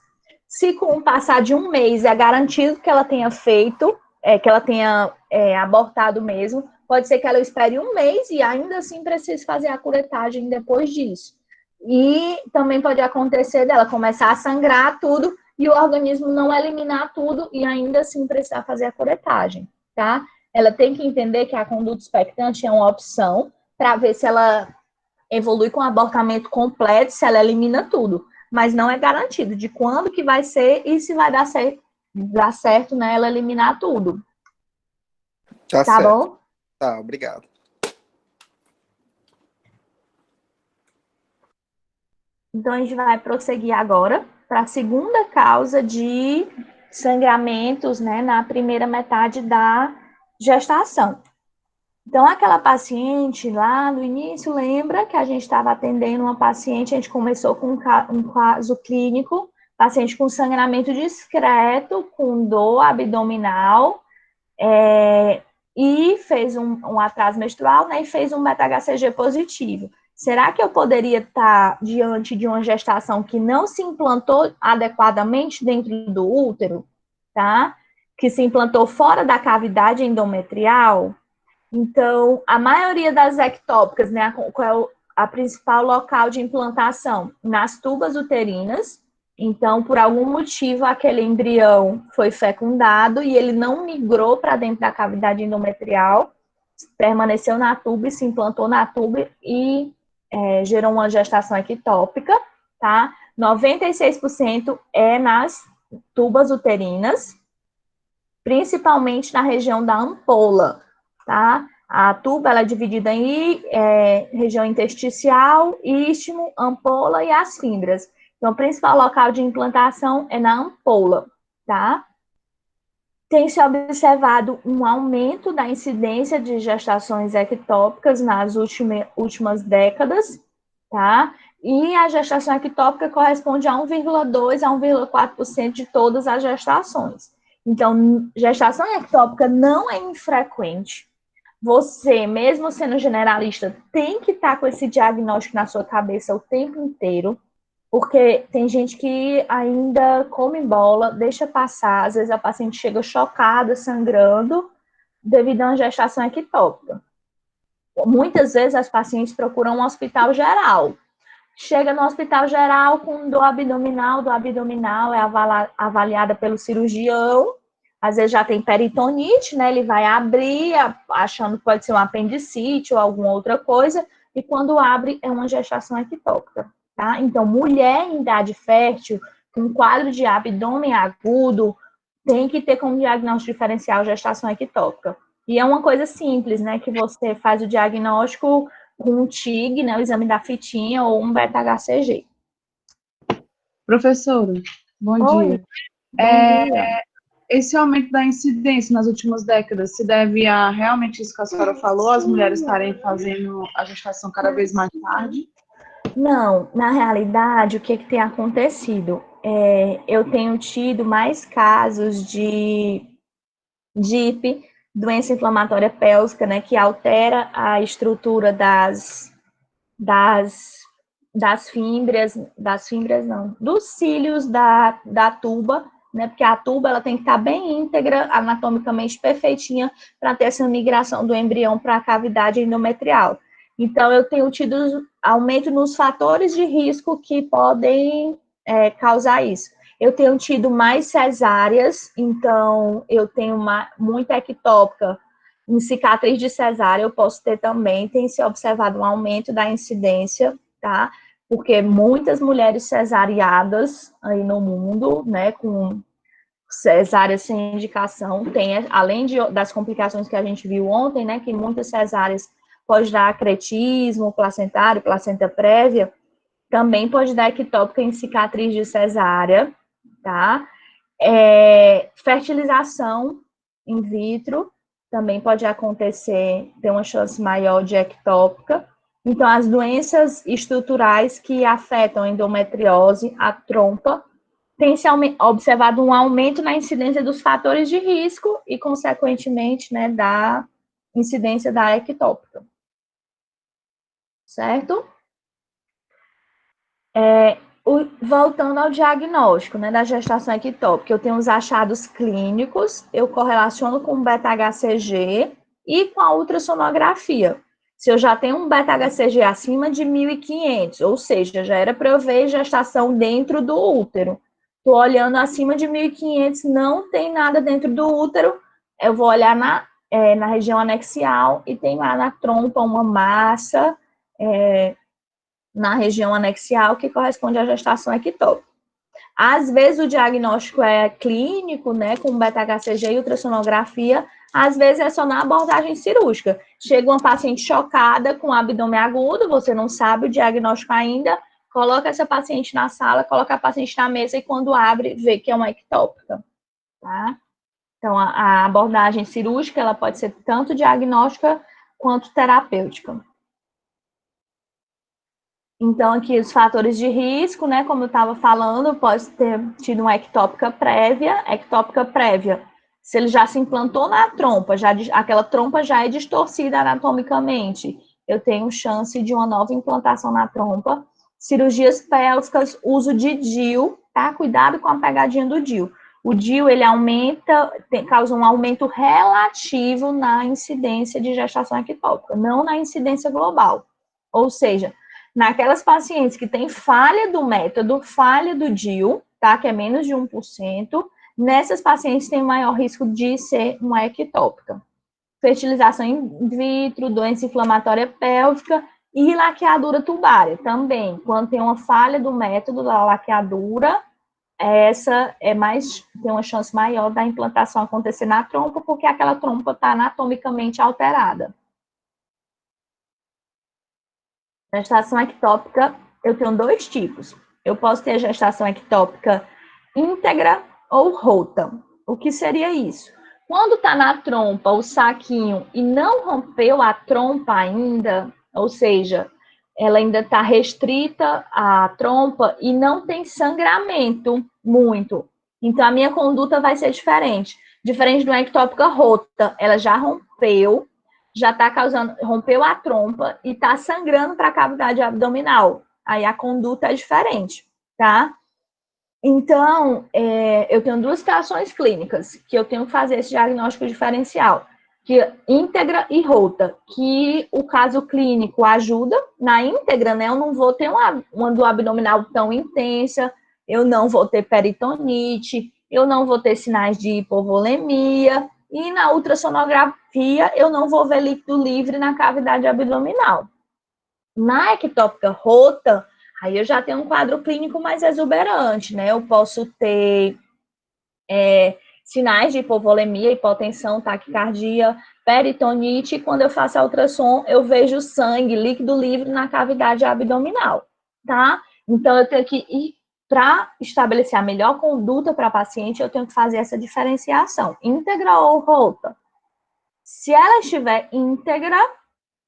Se com o passar de um mês é garantido que ela tenha feito, que ela tenha abortado mesmo, pode ser que ela espere um mês e ainda assim precise fazer a curetagem depois disso. E também pode acontecer dela começar a sangrar tudo e o organismo não eliminar tudo e ainda assim precisar fazer a curetagem, tá? Ela tem que entender que a conduta expectante é uma opção para ver se ela evolui com abortamento completo, se ela elimina tudo. Mas não é garantido de quando que vai ser e se vai dar certo, né, ela eliminar tudo. Tá Tá certo. bom? Tá, obrigado. Então, a gente vai prosseguir agora para a segunda causa de sangramentos, né, na primeira metade da gestação. Então, aquela paciente lá no início, lembra que a gente estava atendendo uma paciente, a gente começou com um caso clínico, paciente com sangramento discreto, com dor abdominal, e fez um atraso menstrual, né, e fez um beta-HCG positivo. Será que eu poderia estar diante de uma gestação que não se implantou adequadamente dentro do útero, tá? Que se implantou fora da cavidade endometrial? Então, a maioria das ectópicas, né, qual é a principal local de implantação? Nas tubas uterinas. Então, por algum motivo, aquele embrião foi fecundado e ele não migrou para dentro da cavidade endometrial, permaneceu na tuba e se implantou na tuba e gerou uma gestação ectópica, tá? 96% é nas tubas uterinas, principalmente na região da ampola, tá? A tuba ela é dividida em região intersticial, istmo, ampola e as fímbrias. Então, o principal local de implantação é na ampola, tá? Tem se observado um aumento da incidência de gestações ectópicas nas últimas décadas, tá? E a gestação ectópica corresponde a 1,2% a 1,4% de todas as gestações. Então, gestação ectópica não é infrequente. Você, mesmo sendo generalista, tem que estar com esse diagnóstico na sua cabeça o tempo inteiro, porque tem gente que ainda come bola, deixa passar, às vezes a paciente chega chocada, sangrando, devido a uma gestação ectópica. Muitas vezes as pacientes procuram um hospital geral, chega no hospital geral com dor abdominal é avaliada pelo cirurgião, às vezes já tem peritonite, né? Ele vai abrir, achando que pode ser um apendicite ou alguma outra coisa, e quando abre, é uma gestação ectópica, tá? Então, mulher em idade fértil, com quadro de abdômen agudo, tem que ter como diagnóstico diferencial gestação ectópica. E é uma coisa simples, né? Que você faz o diagnóstico com um TIG, né? O exame da fitinha ou um beta-HCG. Professora, bom Oi, dia. bom dia. Esse aumento da incidência nas últimas décadas se deve a realmente isso que a senhora falou, as mulheres estarem fazendo a gestação cada vez mais tarde? Não, na realidade, o que tem acontecido? Eu tenho tido mais casos de DIP, doença inflamatória pélvica, né, que altera a estrutura das fímbrias não, dos cílios da tuba, né, porque a tuba ela tem que estar bem íntegra, anatomicamente perfeitinha, para ter essa migração do embrião para a cavidade endometrial. Então, eu tenho tido aumento nos fatores de risco que podem causar isso. Eu tenho tido mais cesáreas, então eu tenho muita ectópica em cicatriz de cesárea, eu posso ter também, tem se observado um aumento da incidência, tá? Porque muitas mulheres cesariadas aí no mundo, né, com cesárea sem indicação, tem, além das complicações que a gente viu ontem, né, que muitas cesáreas pode dar acretismo placentário, placenta prévia, também pode dar ectópica em cicatriz de cesárea, tá? Fertilização in vitro também pode acontecer, ter uma chance maior de ectópica. Então, as doenças estruturais que afetam a endometriose, a trompa, tem se observado um aumento na incidência dos fatores de risco e, consequentemente, né, da incidência da ectópica. Certo? Voltando ao diagnóstico, né, da gestação ectópica, eu tenho os achados clínicos, eu correlaciono com o beta-HCG e com a ultrassonografia. Se eu já tenho um beta-HCG acima de 1.500, ou seja, já era para eu ver gestação dentro do útero. Estou olhando acima de 1.500, não tem nada dentro do útero, eu vou olhar na região anexial e tem lá na trompa uma massa, na região anexial, que corresponde à gestação ectópica. Às vezes o diagnóstico é clínico, né, com beta-HCG e ultrassonografia, às vezes é só na abordagem cirúrgica. Chega uma paciente chocada com abdômen agudo, você não sabe o diagnóstico ainda, coloca essa paciente na sala, coloca a paciente na mesa e quando abre, vê que é uma ectópica, tá? Então, a abordagem cirúrgica, ela pode ser tanto diagnóstica quanto terapêutica. Então, aqui os fatores de risco, né, como eu estava falando, pode ter tido uma ectópica prévia, se ele já se implantou na trompa, aquela trompa já é distorcida anatomicamente, eu tenho chance de uma nova implantação na trompa. Cirurgias pélvicas, uso de DIU, tá? Cuidado com a pegadinha do DIU. O DIU, ele causa um aumento relativo na incidência de gestação ectópica, não na incidência global. Ou seja, naquelas pacientes que têm falha do método, falha do DIU, tá? Que é menos de 1%, nessas pacientes tem maior risco de ser uma ectópica. Fertilização in vitro, doença inflamatória pélvica e laqueadura tubária também. Quando tem uma falha do método da laqueadura, essa tem uma chance maior da implantação acontecer na trompa, porque aquela trompa está anatomicamente alterada. Gestação ectópica, eu tenho dois tipos. Eu posso ter gestação ectópica íntegra ou rota. O que seria isso? Quando está na trompa o saquinho e não rompeu a trompa ainda, ou seja, ela ainda está restrita à trompa e não tem sangramento muito. Então, a minha conduta vai ser diferente. Diferente de uma ectópica rota, ela já rompeu, já está rompeu a trompa e está sangrando para a cavidade abdominal. Aí a conduta é diferente, tá? Então, eu tenho duas situações clínicas que eu tenho que fazer esse diagnóstico diferencial. que íntegra e rota, que o caso clínico ajuda. Na íntegra, né, eu não vou ter uma dor abdominal tão intensa, eu não vou ter peritonite, eu não vou ter sinais de hipovolemia, e na ultrassonografia eu não vou ver líquido livre na cavidade abdominal. Na ectópica rota, aí eu já tenho um quadro clínico mais exuberante, né? Eu posso ter sinais de hipovolemia, hipotensão, taquicardia, peritonite, e quando eu faço a ultrassom, eu vejo sangue, líquido livre na cavidade abdominal, tá? Então, eu tenho que ir, para estabelecer a melhor conduta para a paciente, eu tenho que fazer essa diferenciação, íntegra ou rota. Se ela estiver íntegra,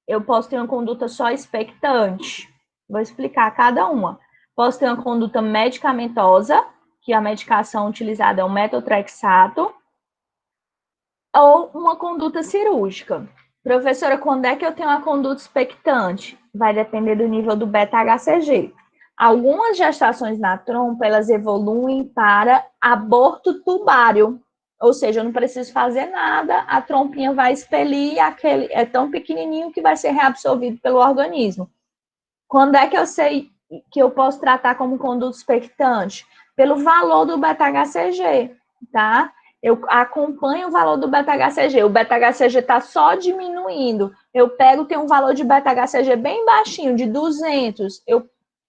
eu posso ter uma conduta só expectante. Vou explicar cada uma. Posso ter uma conduta medicamentosa, que a medicação utilizada é o metotrexato, ou uma conduta cirúrgica. Professora, quando é que eu tenho uma conduta expectante? Vai depender do nível do beta-HCG. Algumas gestações na trompa, elas evoluem para aborto tubário, ou seja, eu não preciso fazer nada, a trompinha vai expelir, é tão pequenininho que vai ser reabsorvido pelo organismo. Quando é que eu sei que eu posso tratar como conduta expectante? Pelo valor do beta-HCG, tá? Eu acompanho o valor do beta-HCG, o beta-HCG está só diminuindo, eu tenho um valor de beta-HCG bem baixinho, de 200,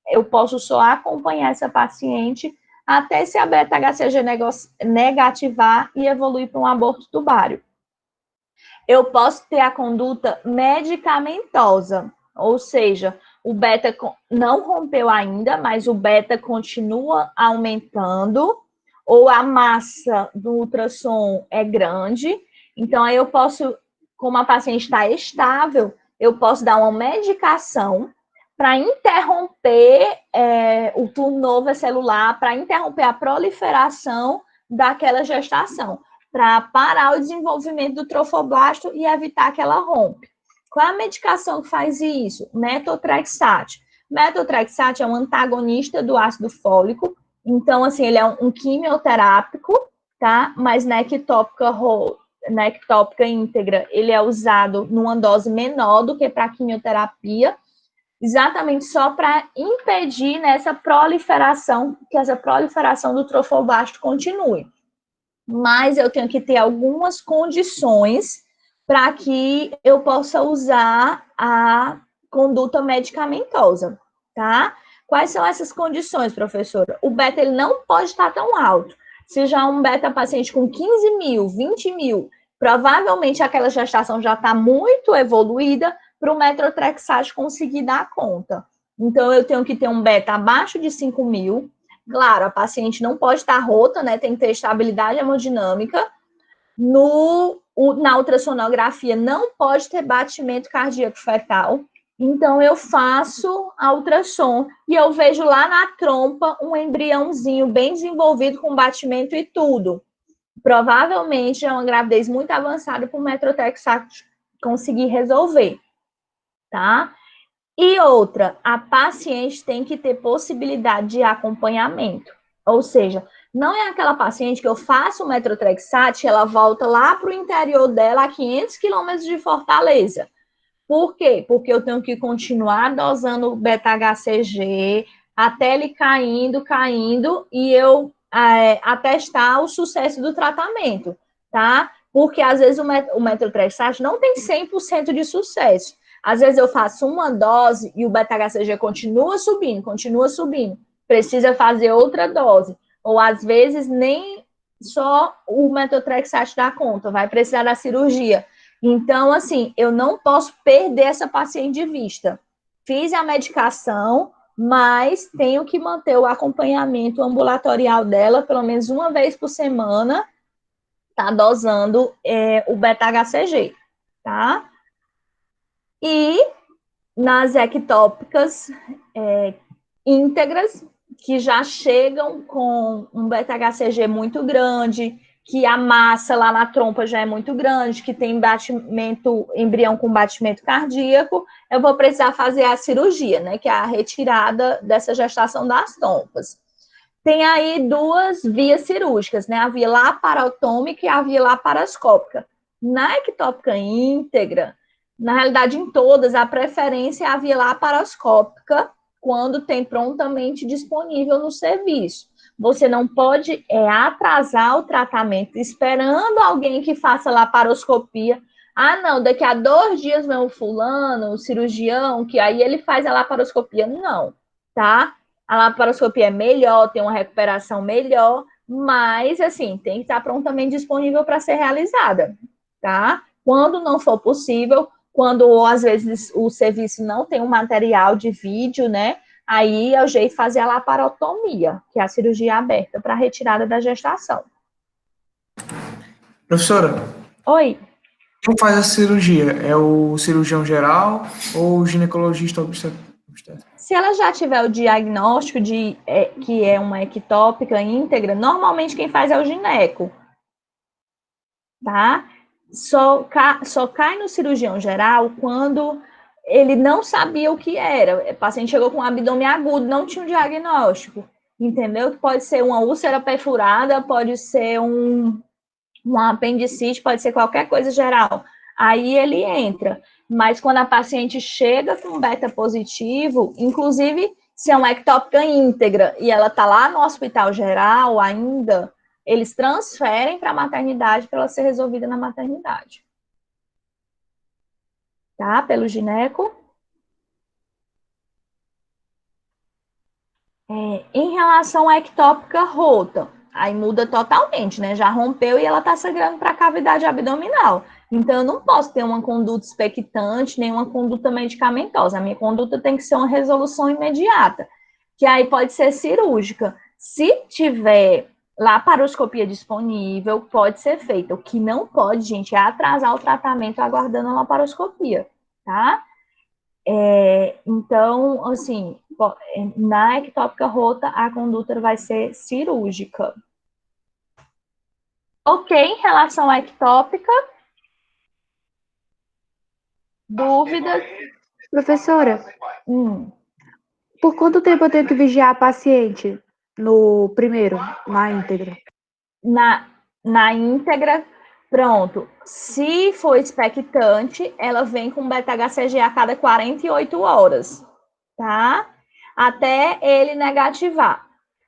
eu posso só acompanhar essa paciente até se a beta-HCG negativar e evoluir para um aborto tubário. Eu posso ter a conduta medicamentosa, ou seja, o beta não rompeu ainda, mas o beta continua aumentando, ou a massa do ultrassom é grande, então aí eu posso, como a paciente está estável, eu posso dar uma medicação para interromper o turnover celular, para interromper a proliferação daquela gestação, para parar o desenvolvimento do trofoblasto e evitar que ela rompe. Qual é a medicação que faz isso? Metotrexate. Metotrexate é um antagonista do ácido fólico, então, assim, ele é um quimioterápico, tá? Mas na ectópica íntegra, ele é usado numa dose menor do que para a quimioterapia, exatamente só para impedir nessa proliferação, que essa proliferação do trofoblasto continue. Mas eu tenho que ter algumas condições para que eu possa usar a conduta medicamentosa, tá? Quais são essas condições, professora? O beta ele não pode estar tão alto. Se já um beta paciente com 15 mil, 20 mil, provavelmente aquela gestação já está muito evoluída para o metotrexate conseguir dar conta. Então, eu tenho que ter um beta abaixo de 5 mil. Claro, a paciente não pode estar rota, né? Tem que ter estabilidade hemodinâmica. Na ultrassonografia, não pode ter batimento cardíaco fetal. Então, eu faço a ultrassom e eu vejo lá na trompa um embriãozinho bem desenvolvido com batimento e tudo. Provavelmente é uma gravidez muito avançada para o metotrexato conseguir resolver, tá? E outra, a paciente tem que ter possibilidade de acompanhamento. Ou seja, não é aquela paciente que eu faço o metotrexate e ela volta lá para o interior dela, a 500 quilômetros de Fortaleza. Por quê? Porque eu tenho que continuar dosando o beta-HCG até ele caindo, e eu atestar o sucesso do tratamento, tá? Porque às vezes o metotrexate não tem 100% de sucesso. Às vezes eu faço uma dose e o beta-HCG continua subindo, precisa fazer outra dose. Ou às vezes nem só o metotrexate dá conta, vai precisar da cirurgia. Então, assim, eu não posso perder essa paciente de vista. Fiz a medicação, mas tenho que manter o acompanhamento ambulatorial dela, pelo menos uma vez por semana, tá dosando o beta-HCG, tá? E nas ectópicas íntegras, que já chegam com um beta-HCG muito grande, que a massa lá na trompa já é muito grande, que tem embrião com batimento cardíaco, eu vou precisar fazer a cirurgia, né, que é a retirada dessa gestação das trompas. Tem aí duas vias cirúrgicas, né, a via laparotômica e a via laparoscópica. Na ectópica íntegra, na realidade, em todas, a preferência é a via laparoscópica, quando tem prontamente disponível no serviço. Você não pode atrasar o tratamento esperando alguém que faça laparoscopia. Ah, não, daqui a 2 dias vem o fulano, o cirurgião, que aí ele faz a laparoscopia. Não, tá? A laparoscopia é melhor, tem uma recuperação melhor, mas, assim, tem que estar prontamente disponível para ser realizada, tá? Quando não for possível, quando, às vezes, o serviço não tem um material de vídeo, né? Aí é o jeito de fazer a laparotomia, que é a cirurgia aberta para retirada da gestação. Professora, Oi. quem faz a cirurgia? É o cirurgião geral ou o ginecologista obstetra? Se ela já tiver o diagnóstico que é uma ectópica íntegra, normalmente quem faz é o gineco, tá? Só cai no cirurgião geral quando ele não sabia o que era. O paciente chegou com um abdômen agudo, não tinha um diagnóstico, entendeu? Pode ser uma úlcera perfurada, pode ser um apendicite, pode ser qualquer coisa geral. Aí ele entra. Mas quando a paciente chega com beta positivo, inclusive se é uma ectópica íntegra e ela está lá no hospital geral ainda, eles transferem para a maternidade para ela ser resolvida na maternidade. Tá? Pelo gineco. Em relação à ectópica rota, aí muda totalmente, né? Já rompeu e ela tá sangrando para a cavidade abdominal. Então, eu não posso ter uma conduta expectante, nem uma conduta medicamentosa. A minha conduta tem que ser uma resolução imediata, que aí pode ser cirúrgica. Se tiver laparoscopia disponível, pode ser feita. O que não pode, gente, é atrasar o tratamento aguardando a laparoscopia, tá? Então, assim, na ectópica rota, a conduta vai ser cirúrgica. Ok, em relação à ectópica, dúvidas? Professora, por quanto tempo eu tenho que vigiar a paciente no primeiro, na íntegra? Na íntegra, pronto. Se for expectante, ela vem com beta-HCG a cada 48 horas, tá? Até ele negativar.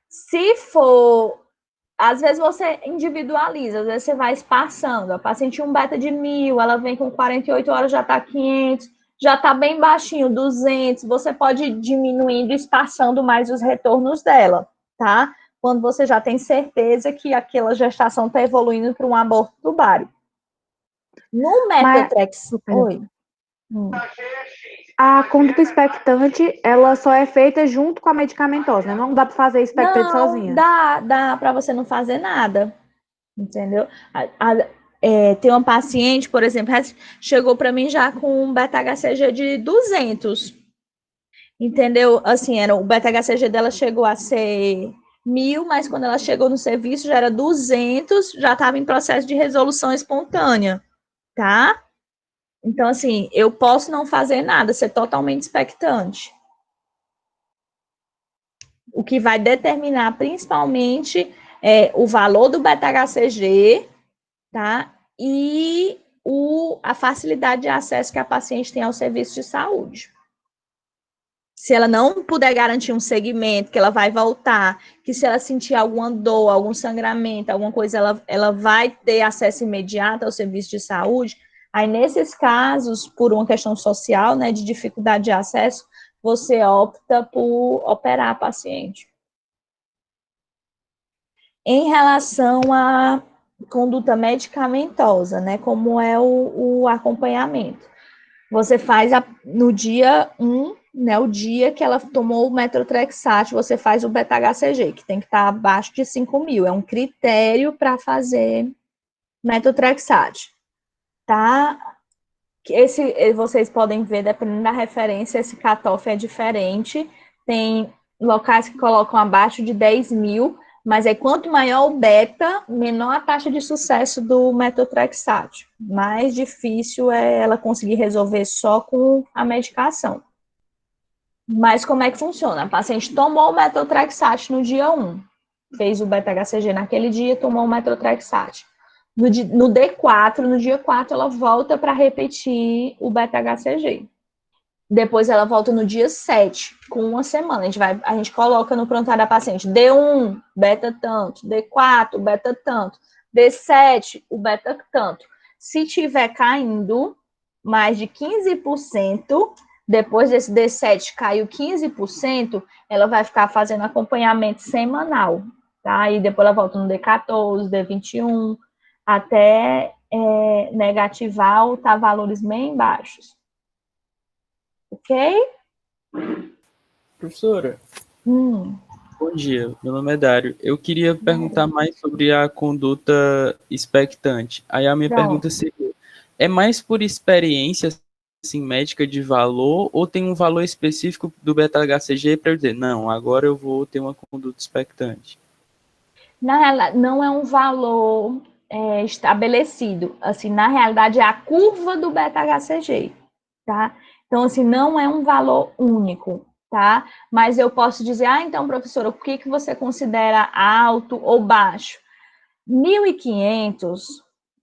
Se for, às vezes você individualiza, às vezes você vai espaçando. A paciente um beta de 1000, ela vem com 48 horas, já tá 500, já tá bem baixinho, 200. Você pode ir diminuindo, espaçando mais os retornos dela, tá? Quando você já tem certeza que aquela gestação está evoluindo para um aborto tubário. No metotrex... Oi. A conduta expectante, ela só é feita junto com a medicamentosa, né? Não dá para fazer expectante sozinha. Dá para você não fazer nada, entendeu? Tem uma paciente, por exemplo, chegou para mim já com um beta-HCG de 200, entendeu? Assim, o beta-HCG dela chegou a ser 1000, mas quando ela chegou no serviço já era 200, já estava em processo de resolução espontânea, tá? Então, assim, eu posso não fazer nada, ser totalmente expectante. O que vai determinar, principalmente, o valor do beta-HCG, tá? E a facilidade de acesso que a paciente tem ao serviço de saúde. Se ela não puder garantir um segmento, que ela vai voltar, que se ela sentir alguma dor, algum sangramento, alguma coisa, ela vai ter acesso imediato ao serviço de saúde. Aí, nesses casos, por uma questão social, né, de dificuldade de acesso, você opta por operar a paciente. Em relação à conduta medicamentosa, né, como é o acompanhamento. Você faz no dia 1, né, o dia que ela tomou o metotrexate, você faz o beta-HCG, que tem que estar abaixo de 5.000. É um critério para fazer metotrexate, tá? Vocês podem ver, dependendo da referência, esse cutoff é diferente. Tem locais que colocam abaixo de 10.000, mas aí quanto maior o beta, menor a taxa de sucesso do metotrexate. Mais difícil é ela conseguir resolver só com a medicação. Mas como é que funciona? A paciente tomou o metotrexate no dia 1, fez o beta-HCG naquele dia, tomou o metotrexate. No D4, no dia 4, ela volta para repetir o beta-HCG. Depois ela volta no dia 7, com uma semana. A gente coloca no prontuário da paciente D1, beta tanto, D4, beta tanto, D7, o beta tanto. Se tiver caindo mais de 15%, depois desse D7 caiu 15%, ela vai ficar fazendo acompanhamento semanal, tá? E depois ela volta no D14, D21, até negativar ou tá valores bem baixos. Ok? Professora, bom dia. Meu nome é Dário. Eu queria perguntar mais sobre a conduta expectante. Aí a minha pergunta seria, é mais por experiência assim, médica de valor ou tem um valor específico do beta-HCG para eu dizer, não, agora eu vou ter uma conduta expectante? Na realidade, não é um valor estabelecido. Assim, na realidade, é a curva do beta-HCG, tá? Então, assim, não é um valor único, tá? Mas eu posso dizer, então, professora, o que você considera alto ou baixo? 1.500,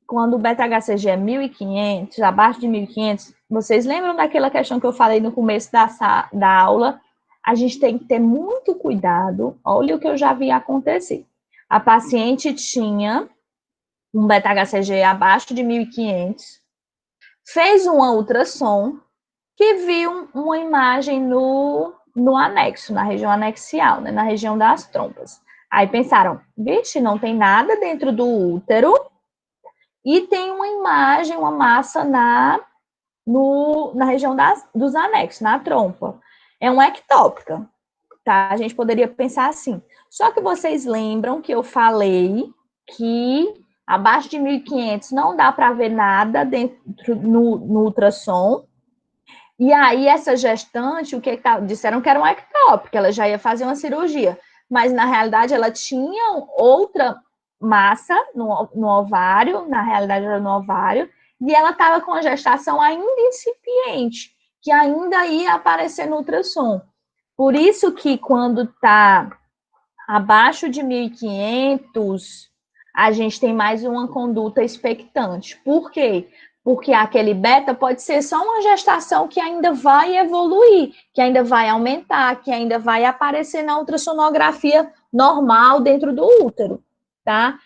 quando o beta-HCG é 1.500, abaixo de 1.500, vocês lembram daquela questão que eu falei no começo da aula? A gente tem que ter muito cuidado. Olha o que eu já vi acontecer. A paciente tinha um beta-HCG abaixo de 1.500, fez uma ultrassom, que viu uma imagem no anexo, na região anexial, né, na região das trompas. Aí pensaram, vixe, não tem nada dentro do útero e tem uma imagem, uma massa na região dos anexos, na trompa. É uma ectópica, tá? A gente poderia pensar assim. Só que vocês lembram que eu falei que abaixo de 1.500 não dá para ver nada dentro no ultrassom. E aí, essa gestante, disseram que era uma ectópica, ela já ia fazer uma cirurgia. Mas, na realidade, ela tinha outra massa no ovário, na realidade era no ovário, e ela estava com a gestação ainda incipiente, que ainda ia aparecer no ultrassom. Por isso que quando está abaixo de 1.500, a gente tem mais uma conduta expectante. Por quê? Porque aquele beta pode ser só uma gestação que ainda vai evoluir, que ainda vai aumentar, que ainda vai aparecer na ultrassonografia normal dentro do útero, tá?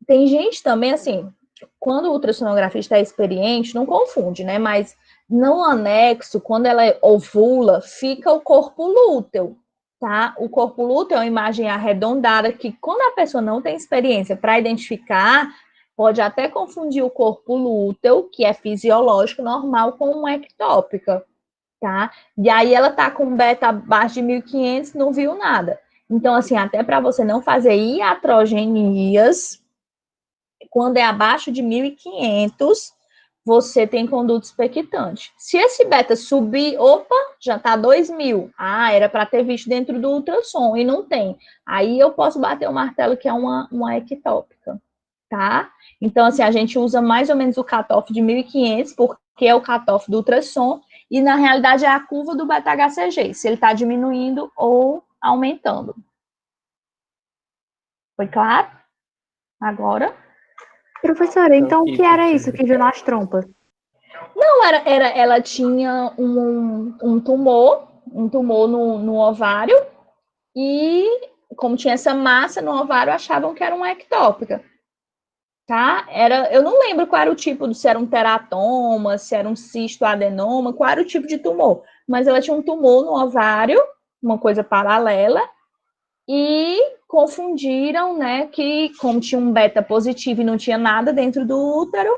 Tem gente também, assim, quando o ultrassonografista é experiente, não confunde, né? Mas no anexo, quando ela ovula, fica o corpo lúteo, tá? O corpo lúteo é uma imagem arredondada que, quando a pessoa não tem experiência para identificar, pode até confundir o corpo lúteo, que é fisiológico, normal, com uma ectópica, tá? E aí ela tá com beta abaixo de 1.500, não viu nada. Então, assim, até para você não fazer iatrogenias, quando é abaixo de 1.500, você tem conduta expectante. Se esse beta subir, opa, já está 2.000. Era para ter visto dentro do ultrassom e não tem. Aí eu posso bater o martelo que é uma ectópica, tá? Então, assim, a gente usa mais ou menos o cutoff de 1.500, porque é o cutoff do ultrassom, e na realidade é a curva do beta-HCG, se ele está diminuindo ou aumentando. Foi claro? Agora? Professora, então o que era isso que viu nas trompas? Não, ela tinha um tumor no ovário, e como tinha essa massa no ovário, achavam que era uma ectópica, tá? Eu não lembro qual era o tipo, se era um teratoma, se era um cistoadenoma, qual era o tipo de tumor, mas ela tinha um tumor no ovário, uma coisa paralela, e confundiram, né, que como tinha um beta positivo e não tinha nada dentro do útero,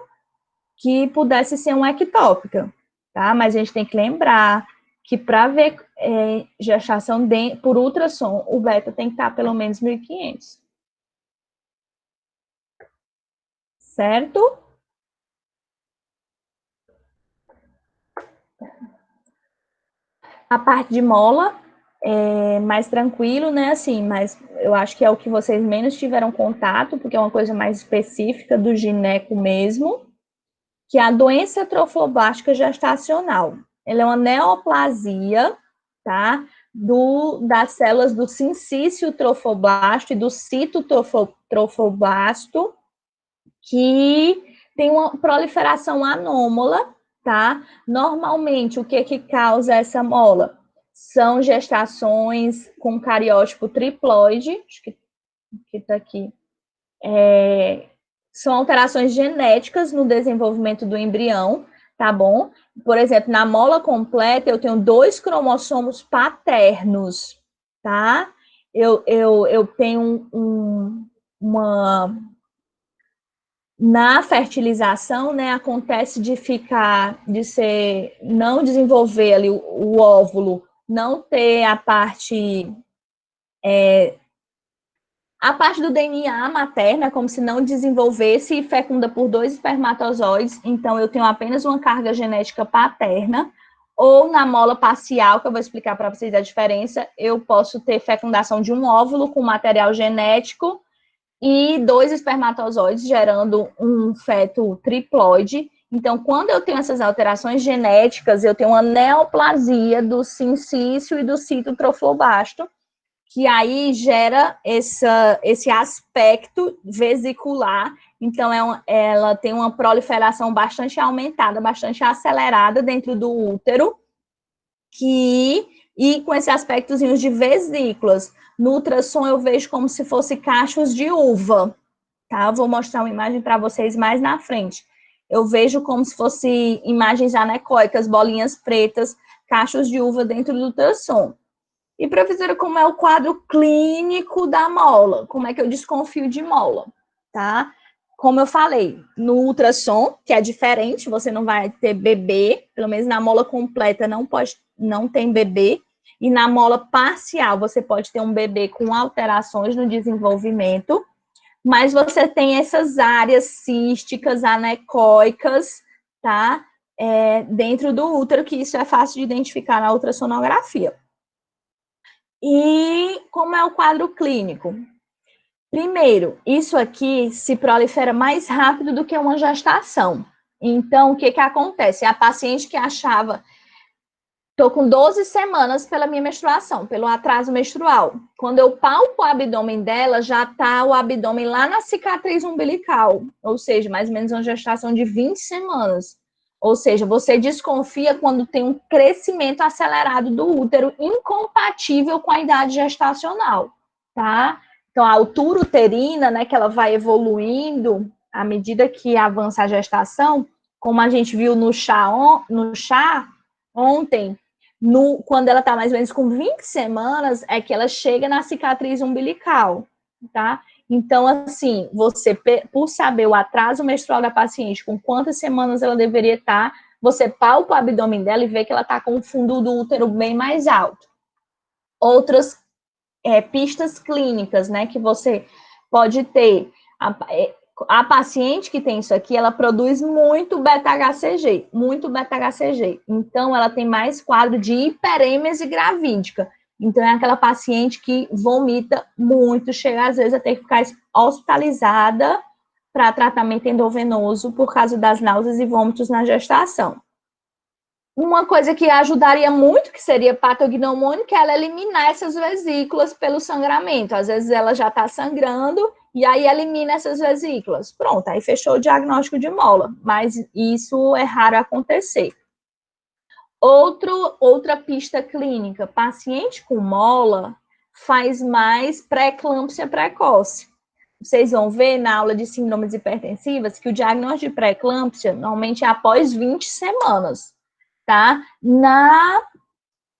que pudesse ser uma ectópica, tá? Mas a gente tem que lembrar que para ver gestação por ultrassom, o beta tem que estar pelo menos 1.500. Certo? A parte de mola é mais tranquilo, né? Assim, mas eu acho que é o que vocês menos tiveram contato, porque é uma coisa mais específica do gineco mesmo, que é a doença trofoblástica gestacional. Ela é uma neoplasia, tá? Das células do sincício trofoblasto e do citotrofoblasto, que tem uma proliferação anômala, tá? Normalmente, o que causa essa mola? São gestações com cariótipo triploide, acho que tá aqui. São alterações genéticas no desenvolvimento do embrião, tá bom? Por exemplo, na mola completa, eu tenho 2 cromossomos paternos, tá? Eu tenho uma... Na fertilização, né, acontece não desenvolver ali o óvulo, não ter a parte do DNA materna, como se não desenvolvesse e fecunda por 2 espermatozoides, então eu tenho apenas uma carga genética paterna, ou na mola parcial, que eu vou explicar para vocês a diferença, eu posso ter fecundação de um óvulo com material genético e 2 espermatozoides gerando um feto triploide. Então, quando eu tenho essas alterações genéticas, eu tenho uma neoplasia do sincício e do citotroflobasto, que aí gera esse aspecto vesicular. Então, ela tem uma proliferação bastante aumentada, bastante acelerada dentro do útero, e com esse aspectozinho de vesículas. No ultrassom, eu vejo como se fosse cachos de uva, tá? Eu vou mostrar uma imagem para vocês mais na frente. Eu vejo como se fosse imagens anecoicas, bolinhas pretas, cachos de uva dentro do ultrassom. E, professora, como é o quadro clínico da mola? Como é que eu desconfio de mola, tá? Como eu falei, no ultrassom, que é diferente, você não vai ter bebê, pelo menos na mola completa não tem bebê, e na mola parcial você pode ter um bebê com alterações no desenvolvimento, mas você tem essas áreas císticas, anecoicas, tá? Dentro do útero, que isso é fácil de identificar na ultrassonografia. E como é o quadro clínico? Primeiro, isso aqui se prolifera mais rápido do que uma gestação. Então, o que acontece? A paciente que achava, estou com 12 semanas pela minha menstruação, pelo atraso menstrual. Quando eu palpo o abdômen dela, já está o abdômen lá na cicatriz umbilical, ou seja, mais ou menos uma gestação de 20 semanas. Ou seja, você desconfia quando tem um crescimento acelerado do útero incompatível com a idade gestacional, tá? Então, a altura uterina, né, que ela vai evoluindo à medida que avança a gestação, como a gente viu no chá ontem, quando ela está mais ou menos com 20 semanas, é que ela chega na cicatriz umbilical, tá? Então, assim, você, por saber o atraso menstrual da paciente, com quantas semanas ela deveria estar, você palpa o abdômen dela e vê que ela está com o fundo do útero bem mais alto. Outras pistas clínicas, né, que você pode ter. A paciente que tem isso aqui, ela produz muito beta-HCG, Então, ela tem mais quadro de hiperêmese gravídica. Então, é aquela paciente que vomita muito, chega às vezes a ter que ficar hospitalizada para tratamento endovenoso por causa das náuseas e vômitos na gestação. Uma coisa que ajudaria muito, que seria patognomônica, é ela eliminar essas vesículas pelo sangramento. Às vezes ela já está sangrando e aí elimina essas vesículas. Pronto, aí fechou o diagnóstico de mola, mas isso é raro acontecer. Outra pista clínica, paciente com mola faz mais pré-eclâmpsia precoce. Vocês vão ver na aula de síndromes hipertensivas que o diagnóstico de pré-eclâmpsia normalmente é após 20 semanas, tá? Na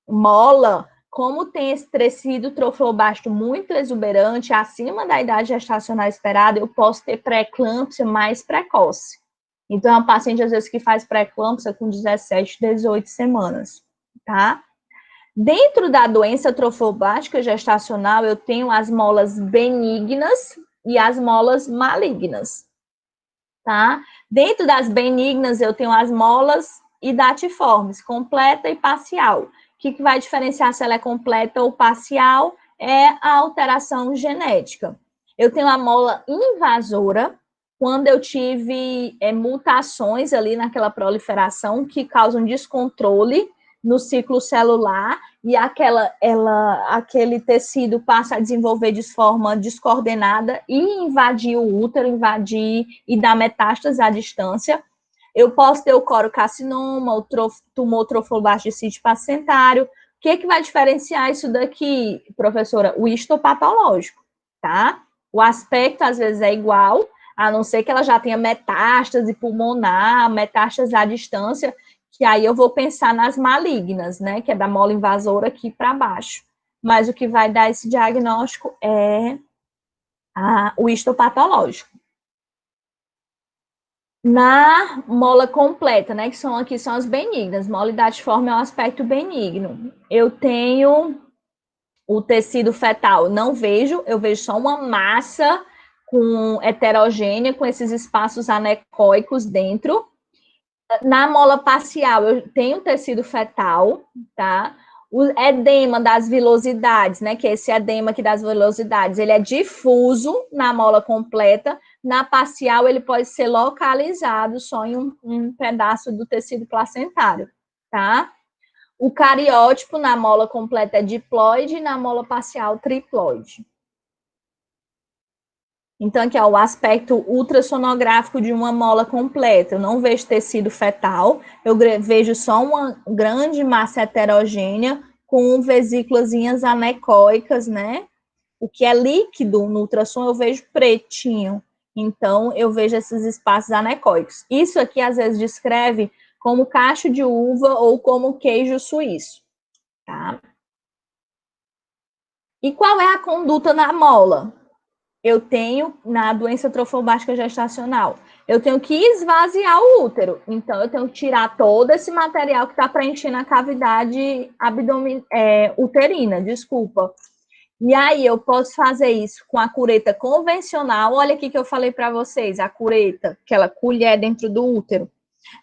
mola, como tem esse tecido troflobasto muito exuberante, acima da idade gestacional esperada, eu posso ter pré-eclâmpsia mais precoce. Então, é uma paciente, às vezes, que faz pré-eclâmpsia com 17, 18 semanas, tá? Dentro da doença trofobástica gestacional, eu tenho as molas benignas e as molas malignas, tá? Dentro das benignas, eu tenho as molas hidatiformes, completa e parcial. O que vai diferenciar se ela é completa ou parcial é a alteração genética. Eu tenho a mola invasora, quando eu tive mutações ali naquela proliferação que causam descontrole no ciclo celular e aquele tecido passa a desenvolver de forma descoordenada e invadir o útero, e dar metástase à distância. Eu posso ter o corocarcinoma, o tumor trofoblasto de sítio placentário. O que vai diferenciar isso daqui, professora? O histopatológico, tá? O aspecto, às vezes, é igual, a não ser que ela já tenha metástase pulmonar, metástase à distância, que aí eu vou pensar nas malignas, né, que é da mola invasora aqui para baixo. Mas o que vai dar esse diagnóstico é o histopatológico. Na mola completa, né, que são as benignas, mola hidatiforme é um aspecto benigno. Eu tenho o tecido fetal, não vejo, eu vejo só uma massa heterogênea, com esses espaços anecóicos dentro. Na mola parcial, eu tenho tecido fetal, tá? O edema das vilosidades, né, que é esse edema aqui das vilosidades, ele é difuso na mola completa. Na parcial, ele pode ser localizado só em um pedaço do tecido placentário, tá? O cariótipo na mola completa é diploide e na mola parcial triploide. Então, aqui é o aspecto ultrassonográfico de uma mola completa. Eu não vejo tecido fetal, eu vejo só uma grande massa heterogênea com vesículazinhas anecóicas, né? O que é líquido no ultrassom eu vejo pretinho. Então, eu vejo esses espaços anecóicos. Isso aqui, às vezes, descreve como cacho de uva ou como queijo suíço, tá? E qual é a conduta na mola? Eu tenho, na doença trofobástica gestacional, eu tenho que esvaziar o útero. Então, eu tenho que tirar todo esse material que está preenchendo a cavidade uterina, desculpa. E aí, eu posso fazer isso com a cureta convencional. Olha aqui que eu falei para vocês, a cureta, aquela colher dentro do útero.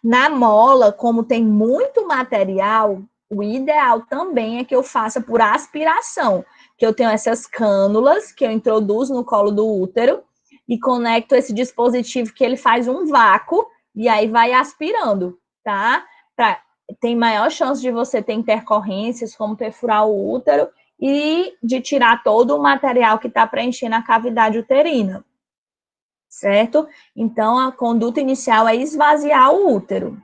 Na mola, como tem muito material, o ideal também é que eu faça por aspiração, que eu tenho essas cânulas que eu introduzo no colo do útero e conecto esse dispositivo que ele faz um vácuo e aí vai aspirando, tá? Tem maior chance de você ter intercorrências, como perfurar o útero e de tirar todo o material que está preenchendo a cavidade uterina, certo? Então, a conduta inicial é esvaziar o útero.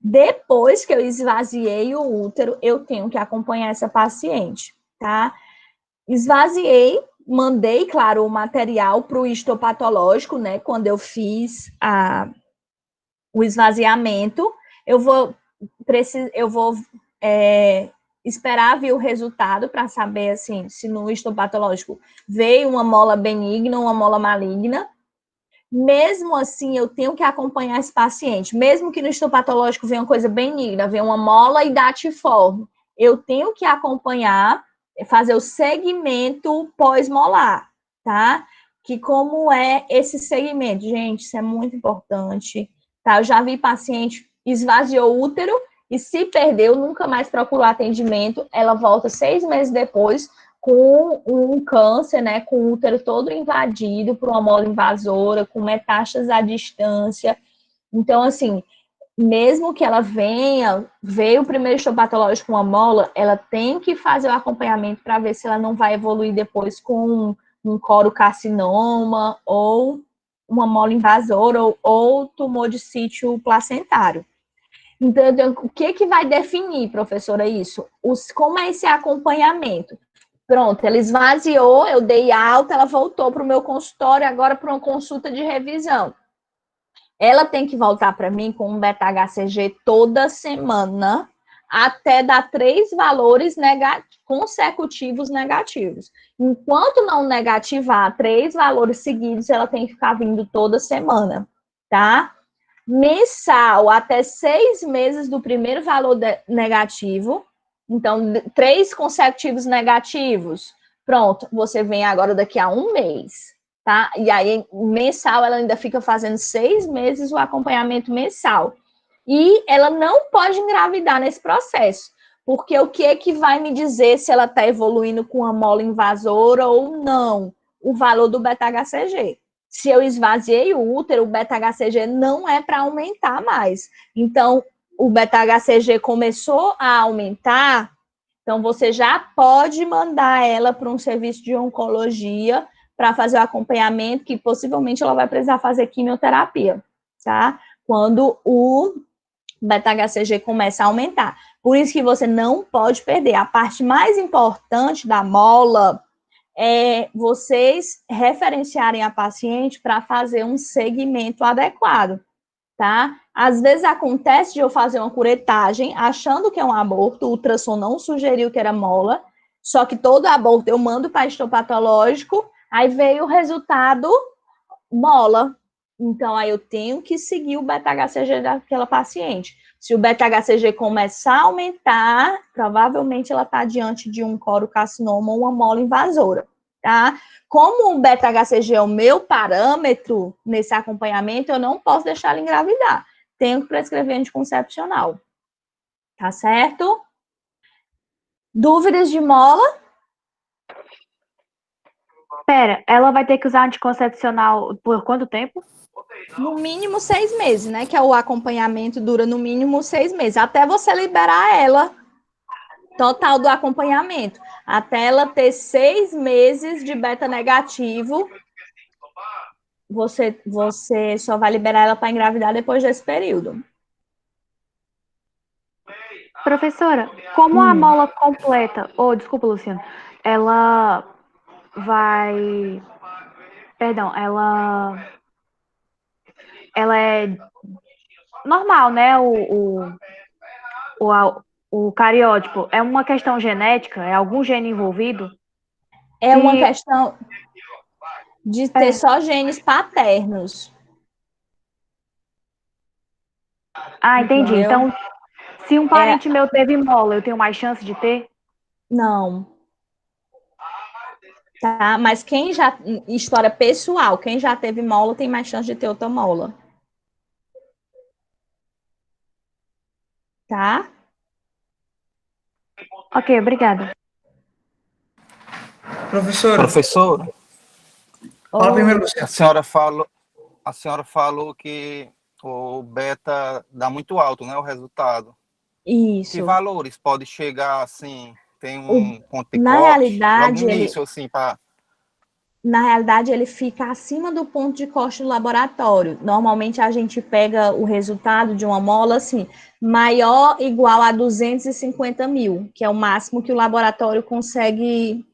Depois que eu esvaziei o útero, eu tenho que acompanhar essa paciente, tá? Esvaziei, mandei, claro, o material para o histopatológico, né? Quando eu fiz o esvaziamento, eu vou esperar ver o resultado para saber, assim, se no histopatológico veio uma mola benigna ou uma mola maligna. Mesmo assim, eu tenho que acompanhar esse paciente. Mesmo que no histopatológico venha uma coisa benigna, venha uma mola hidatiforme, eu tenho que acompanhar, fazer o segmento pós-molar, tá? Que como é esse segmento? Gente, isso é muito importante, tá? Eu já vi paciente esvaziou o útero e se perdeu, nunca mais procurou atendimento, ela volta 6 meses depois com um câncer, né, com o útero todo invadido por uma mola invasora, com metástases à distância. Então, assim, mesmo que ela veio o primeiro histopatológico com uma mola, ela tem que fazer o acompanhamento para ver se ela não vai evoluir depois com um corocarcinoma ou uma mola invasora ou tumor de sítio placentário. Então, o que vai definir, professora, isso? Como é esse acompanhamento? Pronto, ela esvaziou, eu dei alta, ela voltou para o meu consultório, agora para uma consulta de revisão. Ela tem que voltar para mim com um beta-HCG toda semana, até dar 3 valores consecutivos negativos. Enquanto não negativar 3 valores seguidos, ela tem que ficar vindo toda semana, tá? Mensal, até 6 meses do primeiro valor negativo. Então, 3 consecutivos negativos. Pronto, você vem agora daqui a 1 mês, tá? E aí, mensal, ela ainda fica fazendo 6 meses o acompanhamento mensal. E ela não pode engravidar nesse processo, porque o que é que vai me dizer se ela está evoluindo com a mola invasora ou não? O valor do beta-HCG. Se eu esvaziei o útero, o beta-HCG não é para aumentar mais. Então, o beta-HCG começou a aumentar, então você já pode mandar ela para um serviço de oncologia para fazer o acompanhamento, que possivelmente ela vai precisar fazer quimioterapia, tá? Quando o beta-HCG começa a aumentar. Por isso que você não pode perder. A parte mais importante da mola é vocês referenciarem a paciente para fazer um segmento adequado, tá? Às vezes acontece de eu fazer uma curetagem achando que é um aborto, o ultrassom não sugeriu que era mola, só que todo aborto eu mando para histopatológico, aí veio o resultado mola. Então, aí eu tenho que seguir o beta-HCG daquela paciente. Se o beta-HCG começar a aumentar, provavelmente ela está diante de um corocarcinoma ou uma mola invasora, tá? Como o beta-HCG é o meu parâmetro nesse acompanhamento, eu não posso deixar ela engravidar. Tenho que prescrever anticoncepcional. Tá certo? Dúvidas de mola? Pera, ela vai ter que usar anticoncepcional por quanto tempo? No mínimo 6 meses, né? Que é o acompanhamento dura no mínimo 6 meses, até você liberar ela total do acompanhamento, até ela ter 6 meses de beta negativo, você só vai liberar ela para engravidar depois desse período. Professora, como a mola completa, desculpa, Luciano, ela vai, perdão, ela é normal, né? O cariótipo é uma questão genética? É algum gene envolvido? É uma questão de ter só genes paternos. Ah, entendi. Entendeu? Então, se um parente meu teve mola, eu tenho mais chance de ter? Não. Tá? Mas quem já, história pessoal, quem já teve mola tem mais chance de ter outra mola. Tá? Ok, obrigada. Professora, Professora, fala primeiro você. a senhora falou que o beta dá muito alto, né, o resultado. Que Isso. valores pode chegar assim? Tem um ponto de Na corte? realidade, Logo no início, assim, para... Na realidade, ele fica acima do ponto de corte do laboratório. Normalmente, a gente pega o resultado de uma mola, assim, maior ou igual a 250 mil, que é o máximo que o laboratório consegue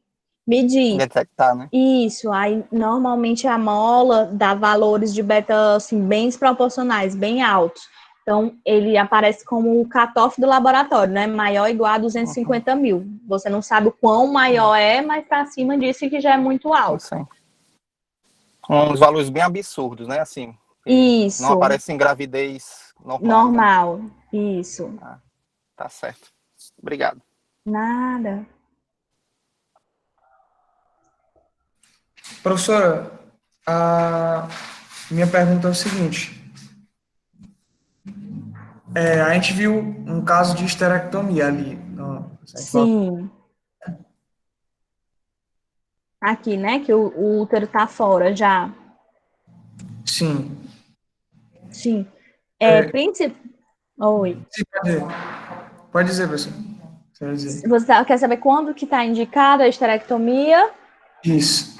medir. detectar, né? Isso, aí, normalmente, a mola dá valores de beta, assim, bem desproporcionais, bem altos. Então, ele aparece como o cutoff do laboratório, né? Maior ou igual a 250 mil. Você não sabe o quão maior é, mas para cima disso que já é muito alto. Assim, uns valores bem absurdos, né? Assim, Isso. não aparece em gravidez normal. Normal, Né? isso. Ah, tá certo. Obrigado. Nada. Professora, a minha pergunta é o seguinte. A gente viu um caso de esterectomia ali. Sim. Aqui, né, que o útero tá fora já. Sim. Sim. Oi. Sim, pode dizer. Pode dizer, professor. Você vai dizer. Você quer saber quando que está indicada a esterectomia? Isso.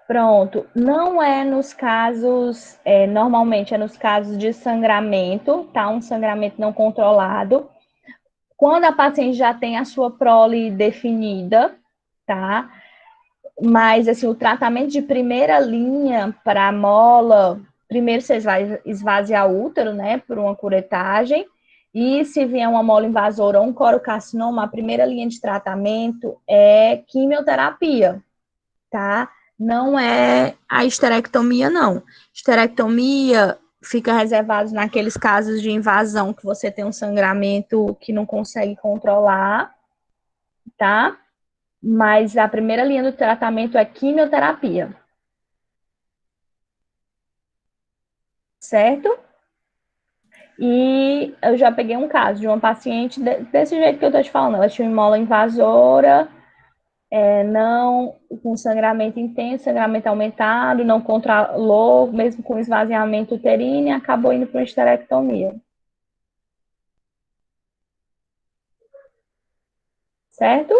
Pronto. Não é nos casos, normalmente é nos casos de sangramento, tá? Um sangramento não controlado. Quando a paciente já tem a sua prole definida, tá? Mas, assim, o tratamento de primeira linha para a mola, primeiro você vai esvaziar o útero, né, por uma curetagem, e se vier uma mola invasora ou um corocarcinoma, a primeira linha de tratamento é quimioterapia, tá? Não é a esterectomia, não. Esterectomia fica reservado naqueles casos de invasão que você tem um sangramento que não consegue controlar, tá? Mas a primeira linha do tratamento é quimioterapia. Certo? E eu já peguei um caso de uma paciente desse jeito que eu tô te falando. Ela tinha uma mola invasora, não com sangramento intenso, sangramento aumentado, não controlou, mesmo com esvaziamento uterino, e acabou indo para uma esterectomia. certo?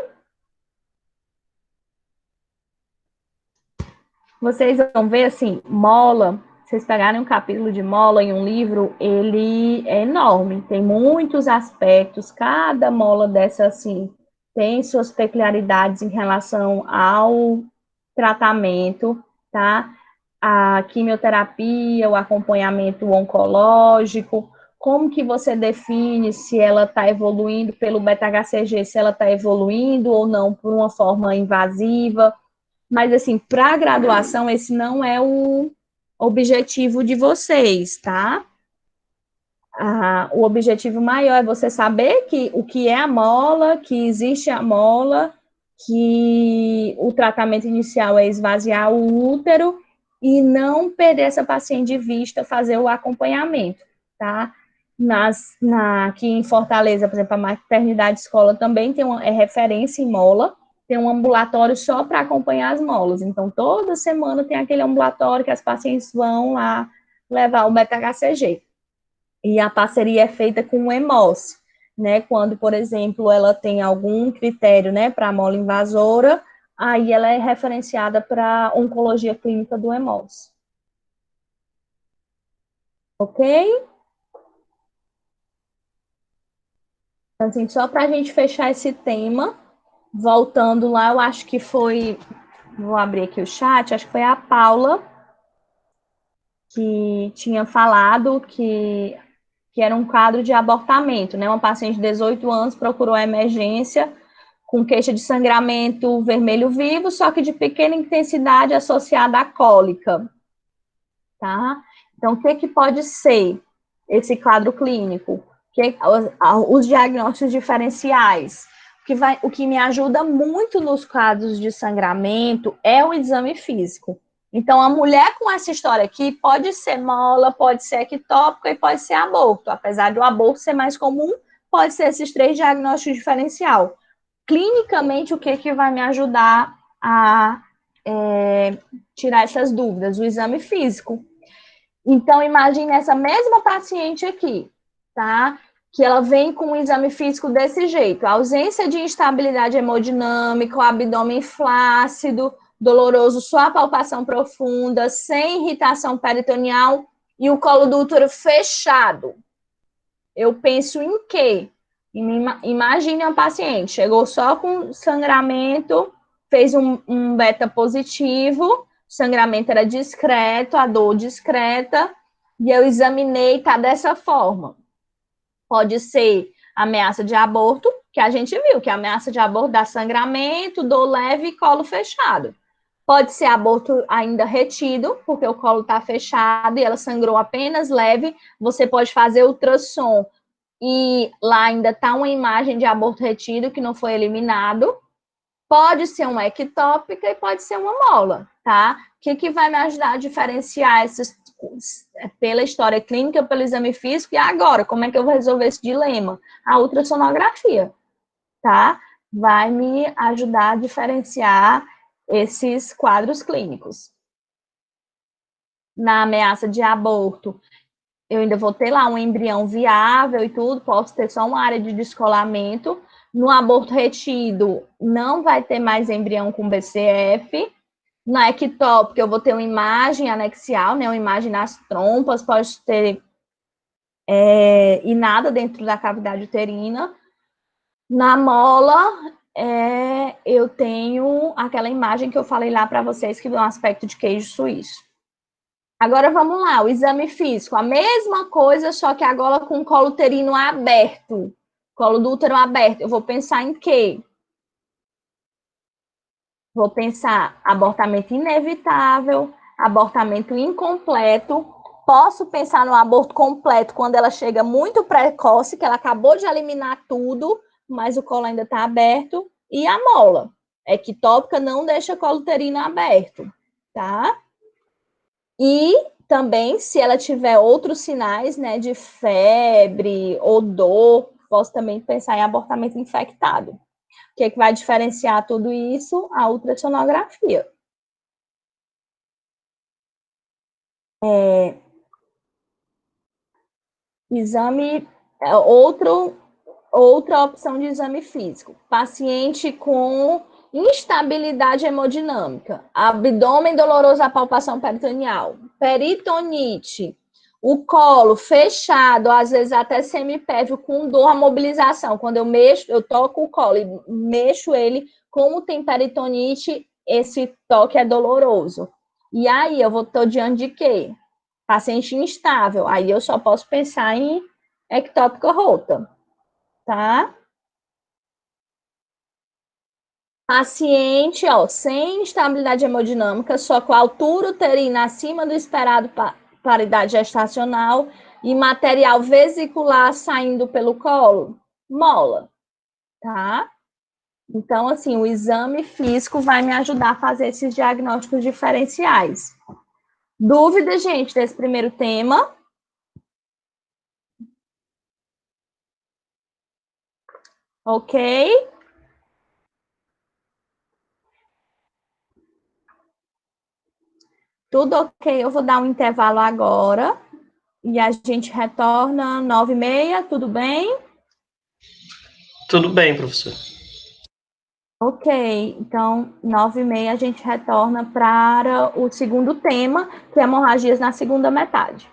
Vocês vão ver, assim, mola, vocês pegarem um capítulo de mola em um livro, ele é enorme, tem muitos aspectos, cada mola dessa, assim, tem suas peculiaridades em relação ao tratamento, tá? A quimioterapia, o acompanhamento oncológico, como que você define se ela está evoluindo pelo beta-HCG, se ela está evoluindo ou não por uma forma invasiva. Mas, assim, para a graduação, esse não é o objetivo de vocês, tá? O objetivo maior é você saber o que é a mola, que existe a mola, que o tratamento inicial é esvaziar o útero e não perder essa paciente de vista, fazer o acompanhamento, tá? Aqui em Fortaleza, por exemplo, a maternidade escola também é referência em mola, tem um ambulatório só para acompanhar as molas. Então, toda semana tem aquele ambulatório que as pacientes vão lá levar o beta-HCG. E a parceria é feita com o EMOS, né? Quando, por exemplo, ela tem algum critério, né, para a mola invasora, aí ela é referenciada para oncologia clínica do EMOS. Ok? Então, assim, só para a gente fechar esse tema, voltando lá, eu acho que foi, vou abrir aqui o chat, acho que foi a Paula que tinha falado que era um quadro de abortamento, né? Uma paciente de 18 anos procurou a emergência com queixa de sangramento vermelho vivo, só que de pequena intensidade associada à cólica, tá? Então, o que pode ser esse quadro clínico? Os diagnósticos diferenciais. O que me ajuda muito nos quadros de sangramento é o exame físico. Então, a mulher com essa história aqui pode ser mola, pode ser ectópica e pode ser aborto. Apesar do aborto ser mais comum, pode ser esses 3 diagnósticos diferencial. Clinicamente, o que vai me ajudar a tirar essas dúvidas? O exame físico. Então, imagine essa mesma paciente aqui, tá? Que ela vem com um exame físico desse jeito, ausência de instabilidade hemodinâmica, o abdômen flácido, doloroso, só a palpação profunda, sem irritação peritoneal e o colo do útero fechado. Eu penso em quê? Imagine uma paciente, chegou só com sangramento, fez um beta positivo, sangramento era discreto, a dor discreta, e eu examinei, tá dessa forma. Pode ser ameaça de aborto, que a gente viu, que a ameaça de aborto dá sangramento, dor leve e colo fechado. Pode ser aborto ainda retido, porque o colo está fechado e ela sangrou apenas leve. Você pode fazer ultrassom e lá ainda está uma imagem de aborto retido que não foi eliminado. Pode ser uma ectópica e pode ser uma mola, tá? O que vai me ajudar a diferenciar esses pela história clínica, pelo exame físico, e agora, como é que eu vou resolver esse dilema? A ultrassonografia, tá? Vai me ajudar a diferenciar esses quadros clínicos. Na ameaça de aborto, eu ainda vou ter lá um embrião viável e tudo, posso ter só uma área de descolamento. No aborto retido, não vai ter mais embrião com BCF. Na ectópica, eu vou ter uma imagem anexial, né, uma imagem nas trompas, pode ter e nada dentro da cavidade uterina. Na mola, eu tenho aquela imagem que eu falei lá para vocês, que é um aspecto de queijo suíço. Agora vamos lá, o exame físico, a mesma coisa, só que agora com o colo uterino aberto, colo do útero aberto. Eu vou pensar em quê? Vou pensar abortamento inevitável, abortamento incompleto. Posso pensar no aborto completo quando ela chega muito precoce, que ela acabou de eliminar tudo, mas o colo ainda está aberto. E a mola, ectópica não deixa colo uterino aberto, tá? E também, se ela tiver outros sinais, né, de febre ou dor, posso também pensar em abortamento infectado. O que vai diferenciar tudo isso? A ultrassonografia. Exame, outro outra opção de exame físico. Paciente com instabilidade hemodinâmica, abdômen doloroso à palpação peritoneal, peritonite, o colo fechado, às vezes até semipévio, com dor, a mobilização. Quando eu mexo, eu toco o colo e mexo ele, como tem peritonite, esse toque é doloroso. E aí, eu estou diante de quê? Paciente instável. Aí eu só posso pensar em ectópica rota, tá? Paciente, ó, sem instabilidade hemodinâmica, só com altura uterina acima do esperado para idade gestacional e material vesicular saindo pelo colo, mola, tá? Então, assim, o exame físico vai me ajudar a fazer esses diagnósticos diferenciais. Dúvida, gente, desse primeiro tema? Ok? Tudo ok, eu vou dar um intervalo agora e a gente retorna 9h30, tudo bem? Tudo bem, professor. Ok, então 9h30 a gente retorna para o segundo tema, que é hemorragias na segunda metade.